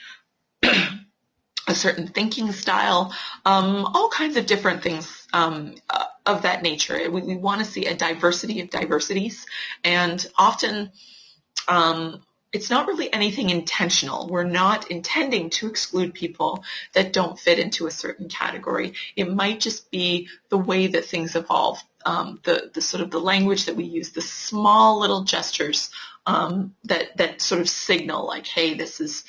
a certain thinking style, all kinds of different things of that nature. We want to see a diversity of diversities, and often it's not really anything intentional. We're not intending to exclude people that don't fit into a certain category. It might just be the way that things evolve, the sort of the language that we use, the small little gestures that sort of signal like, hey, this is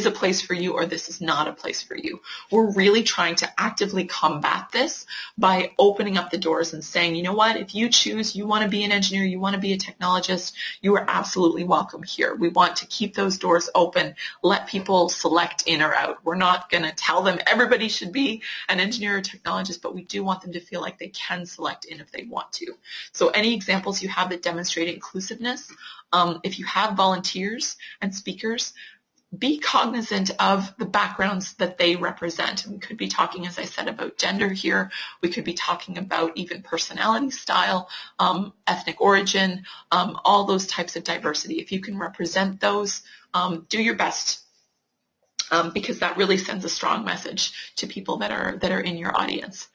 a place for you, or this is not a place for you. We're really trying to actively combat this by opening up the doors and saying, you know what, if you choose, you want to be an engineer, you want to be a technologist, you are absolutely welcome here. We want to keep those doors open, let people select in or out. We're not going to tell them everybody should be an engineer or technologist, but we do want them to feel like they can select in if they want to. So any examples you have that demonstrate inclusiveness, if you have volunteers and speakers, be cognizant of the backgrounds that they represent. We could be talking, as I said, about gender here. We could be talking about even personality style, ethnic origin, all those types of diversity. If you can represent those, do your best, because that really sends a strong message to people that are in your audience.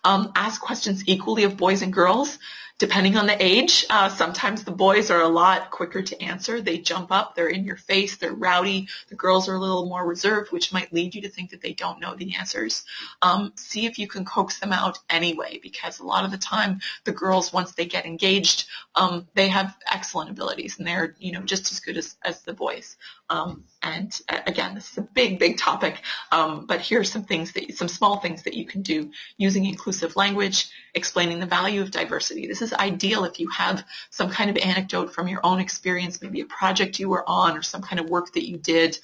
Ask questions equally of boys and girls. Depending on the age, sometimes the boys are a lot quicker to answer. They jump up, they're in your face, they're rowdy. The girls are a little more reserved, which might lead you to think that they don't know the answers. See if you can coax them out anyway, because a lot of the time the girls, once they get engaged, they have excellent abilities, and they're just as good as the boys. And again, this is a big topic, but here are some small things that you can do using inclusive language, explaining the value of diversity. This is ideal if you have some kind of anecdote from your own experience, maybe a project you were on or some kind of work that you did,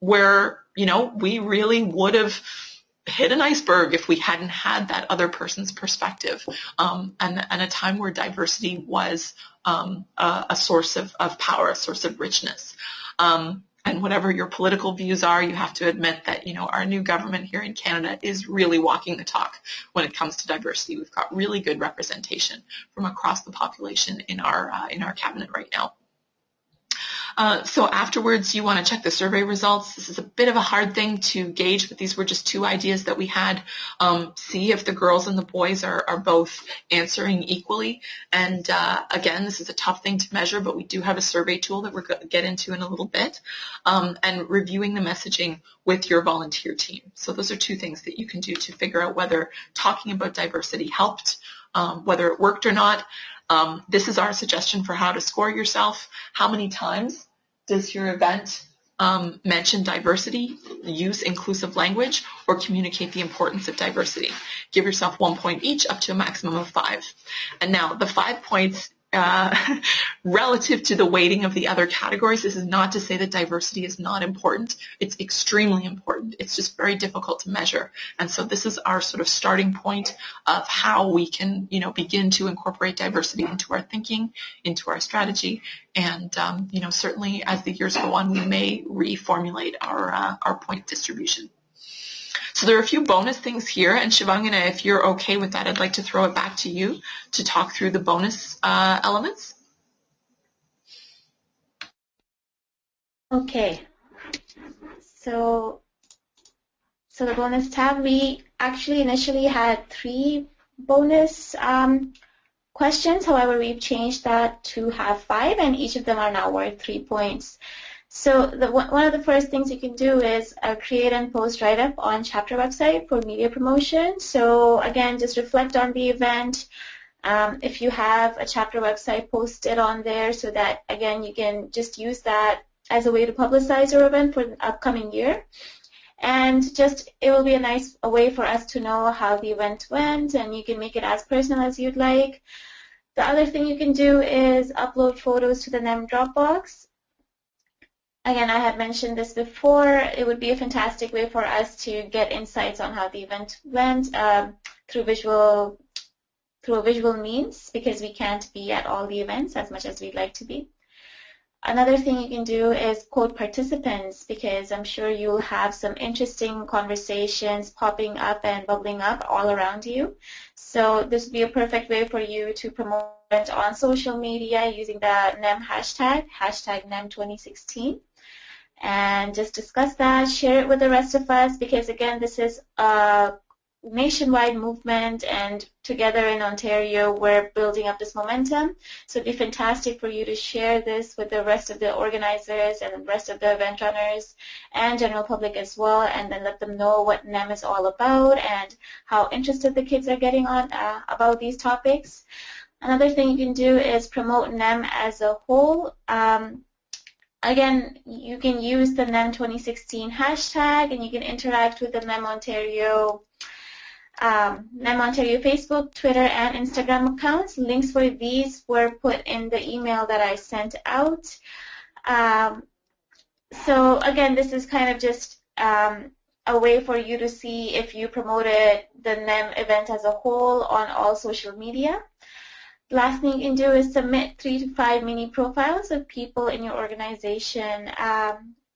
where, we really would have hit an iceberg if we hadn't had that other person's perspective, and a time where diversity was a source of power, a source of richness. And whatever your political views are, you have to admit that, our new government here in Canada is really walking the talk when it comes to diversity. We've got really good representation from across the population in our cabinet right now. So afterwards, you want to check the survey results. This is a bit of a hard thing to gauge, but these were just 2 ideas that we had. See if the girls and the boys are both answering equally. And again, this is a tough thing to measure, but we do have a survey tool that we're going to get into in a little bit. And reviewing the messaging with your volunteer team. So those are 2 things that you can do to figure out whether talking about diversity helped, whether it worked or not. This is our suggestion for how to score yourself. How many times Does your event mention diversity, use inclusive language, or communicate the importance of diversity? Give yourself 1 point each, up to a maximum of 5. And now the 5 points relative to the weighting of the other categories, this is not to say that diversity is not important. It's extremely important. It's just very difficult to measure. And so this is our sort of starting point of how we can, begin to incorporate diversity into our thinking, into our strategy. And, certainly as the years go on, we may reformulate our point distribution. So there are a few bonus things here, and Shivangana, if you're okay with that, I'd like to throw it back to you to talk through the bonus elements. Okay. So the bonus tab, we actually initially had 3 bonus questions. However, we've changed that to have 5, and each of them are now worth 3 points. So one of the first things you can do is create and post write-up on chapter website for media promotion. So again, just reflect on the event. If you have a chapter website, post it on there so that, again, you can just use that as a way to publicize your event for the upcoming year. And it will be a way for us to know how the event went, and you can make it as personal as you'd like. The other thing you can do is upload photos to the NEM Dropbox. Again, I had mentioned this before. It would be a fantastic way for us to get insights on how the event went through visual means, because we can't be at all the events as much as we'd like to be. Another thing you can do is quote participants, because I'm sure you'll have some interesting conversations popping up and bubbling up all around you. So this would be a perfect way for you to promote on social media using the NEM hashtag NEM 2016. And just discuss that, share it with the rest of us, because again, this is a nationwide movement, and together in Ontario, we're building up this momentum. So it'd be fantastic for you to share this with the rest of the organizers and the rest of the event runners and general public as well, and then let them know what NEM is all about and how interested the kids are getting on about these topics. Another thing you can do is promote NEM as a whole. Again, you can use the NEM 2016 hashtag, and you can interact with the NEM Ontario Facebook, Twitter, and Instagram accounts. Links for these were put in the email that I sent out. So again, this is kind of just a way for you to see if you promoted the NEM event as a whole on all social media. Last thing you can do is submit 3 to 5 mini profiles of people in your organization.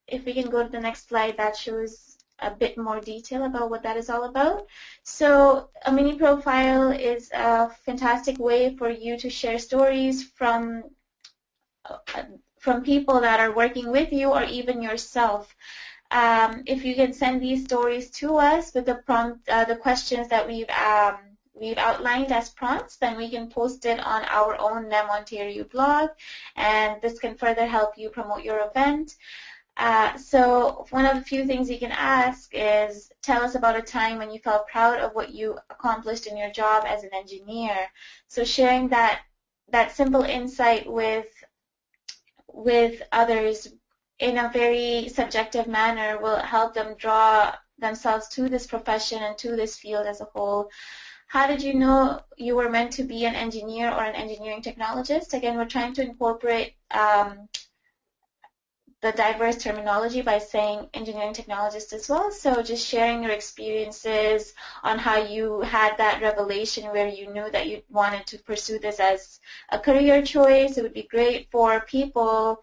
If we can go to the next slide, that shows a bit more detail about what that is all about. So a mini profile is a fantastic way for you to share stories from people that are working with you, or even yourself. If you can send these stories to us with the questions that we've outlined as prompts, then we can post it on our own NEM Ontario blog, and this can further help you promote your event. So one of the few things you can ask is, tell us about a time when you felt proud of what you accomplished in your job as an engineer. So sharing that simple insight with others in a very subjective manner will help them draw themselves to this profession and to this field as a whole. How did you know you were meant to be an engineer or an engineering technologist? Again, we're trying to incorporate the diverse terminology by saying engineering technologist as well. So just sharing your experiences on how you had that revelation where you knew that you wanted to pursue this as a career choice. It would be great for people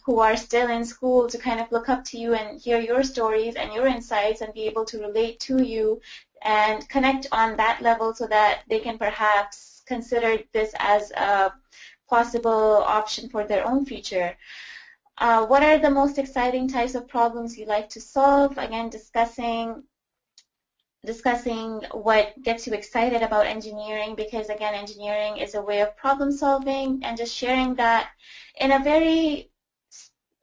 who are still in school to kind of look up to you and hear your stories and your insights and be able to relate to you and connect on that level, so that they can perhaps consider this as a possible option for their own future. What are the most exciting types of problems you like to solve? Again, discussing what gets you excited about engineering, because again, engineering is a way of problem solving, and just sharing that in a very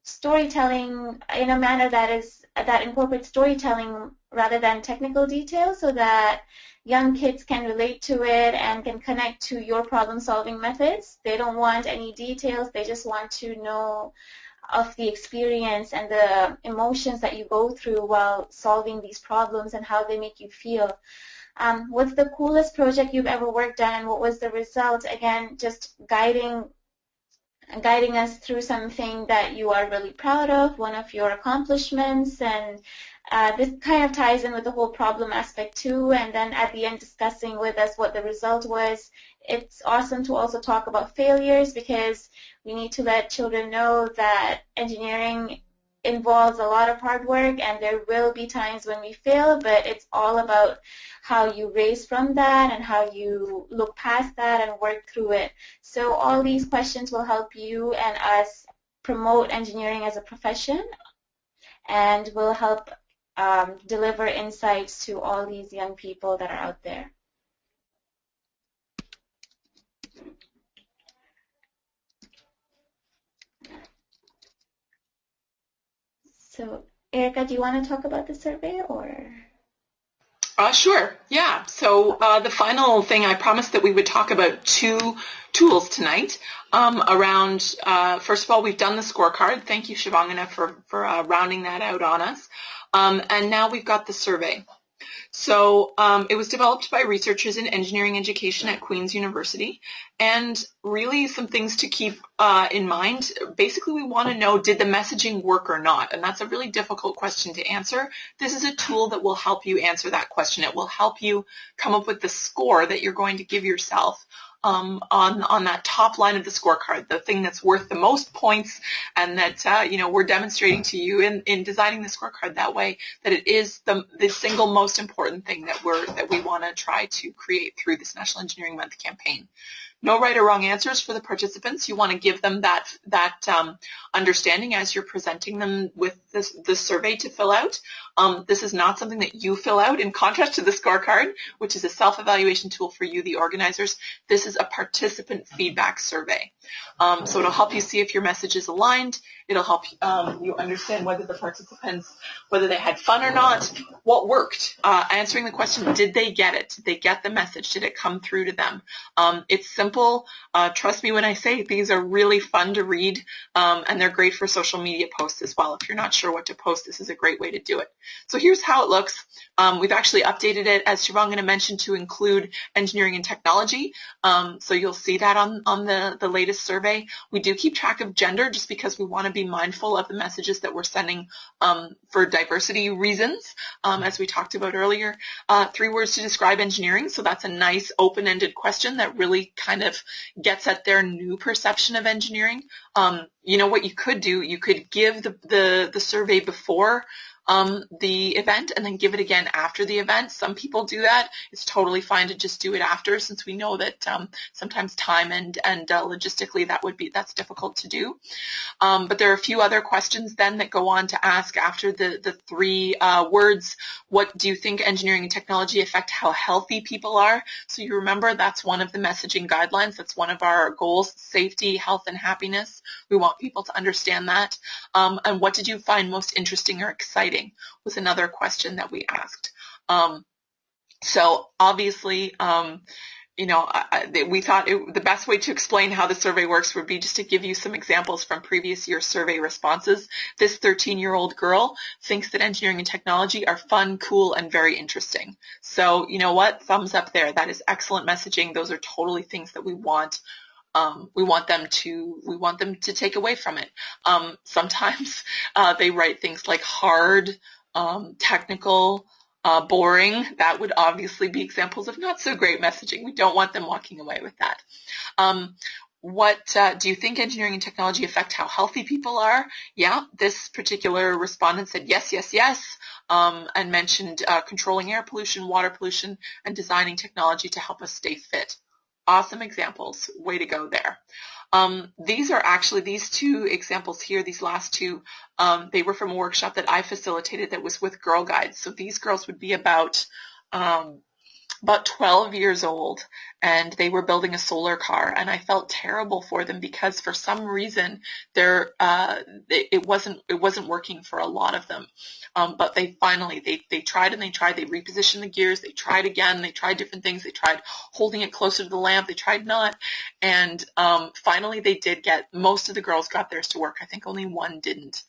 storytelling, in a manner that incorporates storytelling rather than technical details, so that young kids can relate to it and can connect to your problem-solving methods. They don't want any details. They just want to know of the experience and the emotions that you go through while solving these problems and how they make you feel. What's the coolest project you've ever worked on, and what was the result? Again, just guiding us through something that you are really proud of, one of your accomplishments, and this kind of ties in with the whole problem aspect too, and then at the end discussing with us what the result was. It's awesome to also talk about failures, because we need to let children know that engineering involves a lot of hard work, and there will be times when we fail, but it's all about how you raise from that and how you look past that and work through it. So all these questions will help you and us promote engineering as a profession, and will help deliver insights to all these young people that are out there. So, Erica, do you want to talk about the survey, or? Sure. Yeah. So the final thing, I promised that we would talk about 2 tools tonight around, first of all, we've done the scorecard. Thank you, Shivangana, for rounding that out on us. And now we've got the survey. So it was developed by researchers in engineering education at Queen's University, and really some things to keep in mind. Basically, we want to know, did the messaging work or not? And that's a really difficult question to answer. This is a tool that will help you answer that question. It will help you come up with the score that you're going to give yourself on that top line of the scorecard, the thing that's worth the most points, and that we're demonstrating to you in designing the scorecard that way, that it is the single most important thing that we want to try to create through this National Engineering Month campaign. No right or wrong answers for the participants. You want to give them that understanding as you're presenting them with the survey to fill out. This is not something that you fill out, in contrast to the scorecard, which is a self-evaluation tool for you, the organizers. This is a participant feedback survey. So it'll help you see if your message is aligned. It'll help you understand whether the participants, whether they had fun or not, what worked. Answering the question, did they get it? Did they get the message? Did it come through to them? It's simple. Trust me when I say these are really fun to read, and they're great for social media posts as well. If you're not sure what to post, this is a great way to do it. So here's how it looks. We've actually updated it, as Shivangana mentioned, to include engineering and technology. So you'll see that on the latest survey. We do keep track of gender, just because we want to be mindful of the messages that we're sending for diversity reasons, as we talked about earlier. 3 words to describe engineering. So that's a nice open-ended question that really kind of gets at their new perception of engineering. You know what you could do? You could give the survey before the event and then give it again after the event. Some people do that. It's totally fine to just do it after, since we know that sometimes time and logistically that's difficult to do. But there are a few other questions then that go on to ask after the 3 words. What do you think engineering and technology affect how healthy people are? So you remember, that's one of the messaging guidelines. That's one of our goals: safety, health, and happiness. We want people to understand that. And what did you find most interesting or exciting was another question that we asked. So obviously, we thought the best way to explain how the survey works would be just to give you some examples from previous year survey responses. This 13-year-old girl thinks that engineering and technology are fun, cool, and very interesting. So you know what? Thumbs up there. That is excellent messaging. Those are totally things that we want. We want them to take away from it. Sometimes they write things like hard, technical, boring. That would obviously be examples of not so great messaging. We don't want them walking away with that. What do you think engineering and technology affect how healthy people are? Yeah, this particular respondent said yes, yes, yes, and mentioned controlling air pollution, water pollution, and designing technology to help us stay fit. Awesome examples. Way to go there. These are actually, these 2 examples here, these last 2, they were from a workshop that I facilitated that was with Girl Guides. So these girls would be about about 12 years old, and they were building a solar car, and I felt terrible for them because for some reason it wasn't working for a lot of them. But they finally they tried and they tried. They repositioned the gears. They tried again. They tried different things. They tried holding it closer to the lamp. They tried not, and finally they did get. Most of the girls got theirs to work. I think only one didn't,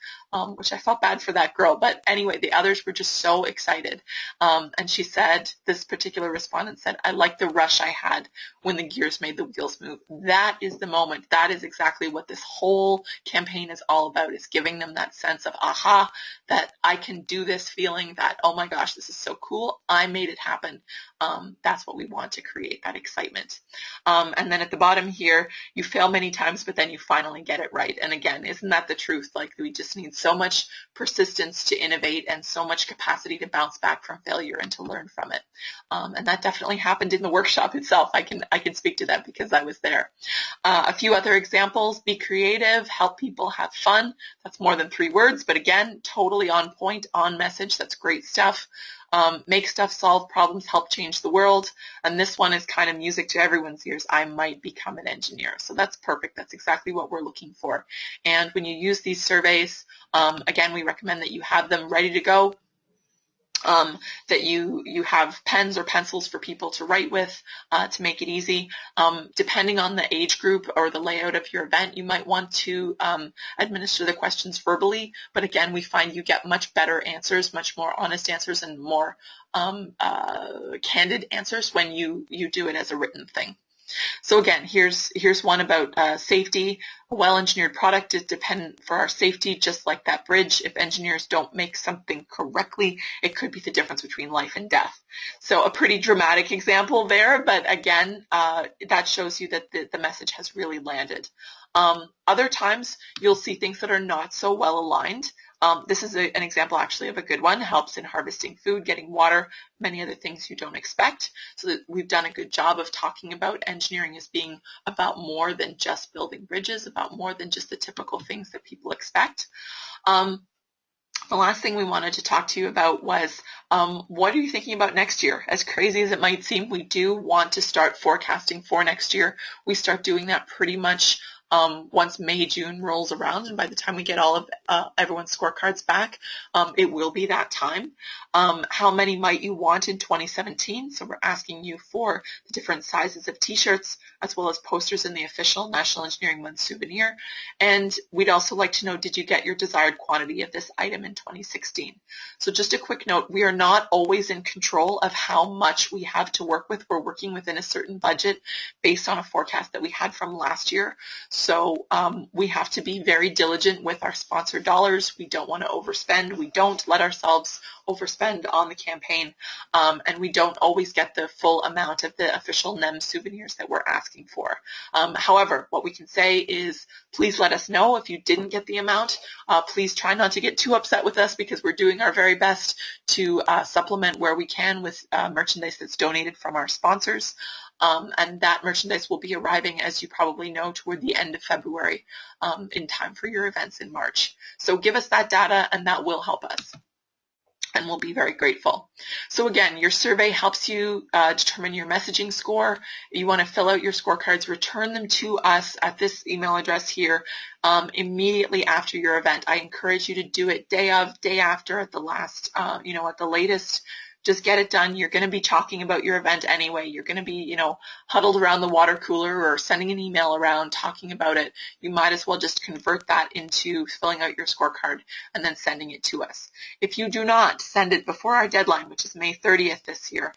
which I felt bad for that girl. But anyway, the others were just so excited. And she said, this particular respondent said, I like the rush I had when the gears made the wheels move. That is the moment. That is exactly what this whole campaign is all about, is giving them that sense of aha, that I can do this, feeling that, oh my gosh, this is so cool. I made it happen. That's what we want to create, that excitement. And then at the bottom here, you fail many times, but then you finally get it right. And again, isn't that the truth? Like, we just need so much persistence to innovate and so much capacity to bounce back from failure and to learn from it. And that definitely happened in the workshop itself. I can speak to that because I was there. A few other examples: be creative, help people have fun. That's more than 3 words, but again, totally on point, on message. That's great stuff. Make stuff, solve problems, help change the world. And this one is kind of music to everyone's ears. I might become an engineer. So that's perfect. That's exactly what we're looking for. And when you use these surveys, again, we recommend that you have them ready to go. That you have pens or pencils for people to write with to make it easy. Depending on the age group or the layout of your event, you might want to administer the questions verbally, but again, we find you get much better answers, much more honest answers, and more candid answers when you do it as a written thing. So again, here's one about safety. A well-engineered product is dependent for our safety, just like that bridge. If engineers don't make something correctly, it could be the difference between life and death. So a pretty dramatic example there, but again, that shows you that the message has really landed. Other times, you'll see things that are not so well aligned. This is an example actually of a good one. Helps in harvesting food, getting water, many other things you don't expect. So that we've done a good job of talking about engineering as being about more than just building bridges, about more than just the typical things that people expect. The last thing we wanted to talk to you about was what are you thinking about next year? As crazy as it might seem, we do want to start forecasting for next year. We start doing that pretty much once May, June rolls around, and by the time we get all of everyone's scorecards back, it will be that time. How many might you want in 2017? So we're asking you for the different sizes of t-shirts, as well as posters in the official National Engineering Month souvenir. And we'd also like to know, did you get your desired quantity of this item in 2016? So just a quick note, we are not always in control of how much we have to work with. We're working within a certain budget based on a forecast that we had from last year. So we have to be very diligent with our sponsored dollars. We don't want to overspend. We don't let ourselves overspend on the campaign. And we don't always get the full amount of the official NEM souvenirs that we're asking for. However, what we can say is, please let us know if you didn't get the amount. Please try not to get too upset with us, because we're doing our very best to supplement where we can with merchandise that's donated from our sponsors. And that merchandise will be arriving, as you probably know, toward the end of February in time for your events in March. So give us that data, and that will help us. And we'll be very grateful. So again, your survey helps you determine your messaging score. You want to fill out your scorecards, return them to us at this email address here immediately after your event. I encourage you to do it day of, day after, at the last, at the latest. Just get it done. You're going to be talking about your event anyway. You're going to be, huddled around the water cooler or sending an email around talking about it. You might as well just convert that into filling out your scorecard and then sending it to us. If you do not send it before our deadline, which is May 30th this year,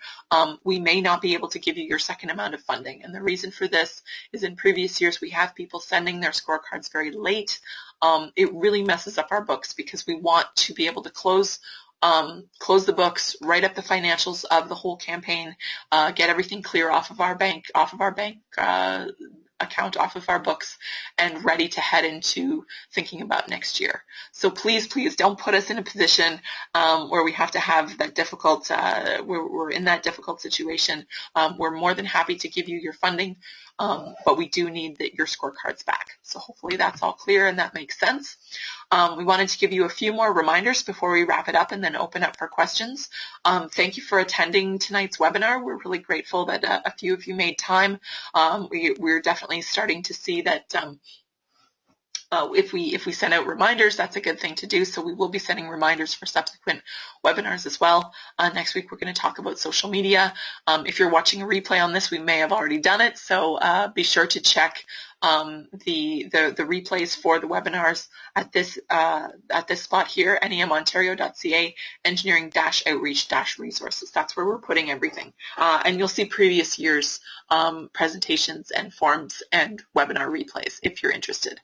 we may not be able to give you your second amount of funding. And the reason for this is, in previous years, we have people sending their scorecards very late. It really messes up our books, because we want to be able to close the books, write up the financials of the whole campaign, get everything clear off of our bank account, off of our books, and ready to head into thinking about next year. So please, please don't put us in a position where we have to have that difficult, we're in that difficult situation. We're more than happy to give you your funding but we do need your scorecards back. So hopefully that's all clear and that makes sense. We wanted to give you a few more reminders before we wrap it up and then open up for questions. Thank you for attending tonight's webinar. We're really grateful that a few of you made time. We're definitely starting to see that if we send out reminders, that's a good thing to do. So we will be sending reminders for subsequent webinars as well. Next week, we're going to talk about social media. If you're watching a replay on this, we may have already done it. So be sure to check the replays for the webinars at this spot here, nemontario.ca, engineering-outreach-resources. That's where we're putting everything. And you'll see previous years' presentations and forms and webinar replays if you're interested.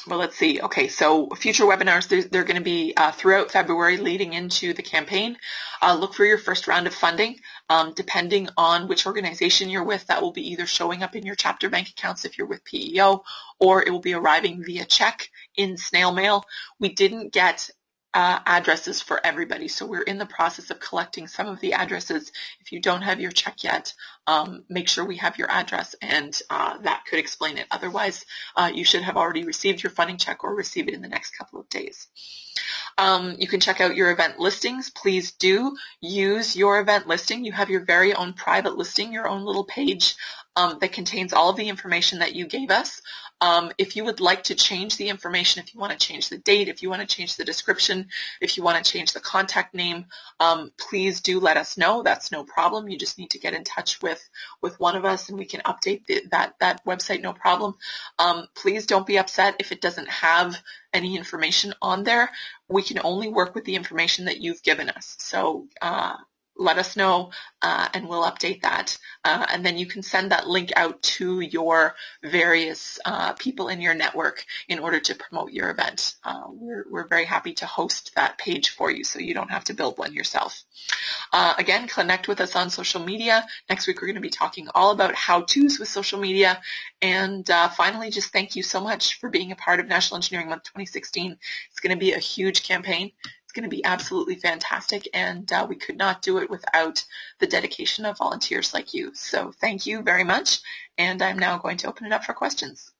Well, let's see. Okay, so future webinars, they're going to be throughout February leading into the campaign. Look for your first round of funding. Depending on which organization you're with, that will be either showing up in your chapter bank accounts if you're with PEO, or it will be arriving via check in snail mail. We didn't get addresses for everybody, so we're in the process of collecting some of the addresses. If you don't have your check yet, make sure we have your address, and that could explain it. Otherwise, you should have already received your funding check or receive it in the next couple of days. You can check out your event listings. Please do use your event listing. You have your very own private listing, your own little page that contains all of the information that you gave us. If you would like to change the information, if you want to change the date, if you want to change the description, if you want to change the contact name, please do let us know. That's no problem. You just need to get in touch with one of us and we can update that website, no problem. Please don't be upset if it doesn't have any information on there. We can only work with the information that you've given us. So let us know and we'll update that. And then you can send that link out to your various people in your network in order to promote your event. We're very happy to host that page for you so you don't have to build one yourself. Again, connect with us on social media. Next week, we're going to be talking all about how-tos with social media. And finally, just thank you so much for being a part of National Engineering Month 2016. It's going to be a huge campaign. Going to be absolutely fantastic, and we could not do it without the dedication of volunteers like you. So thank you very much, and I'm now going to open it up for questions.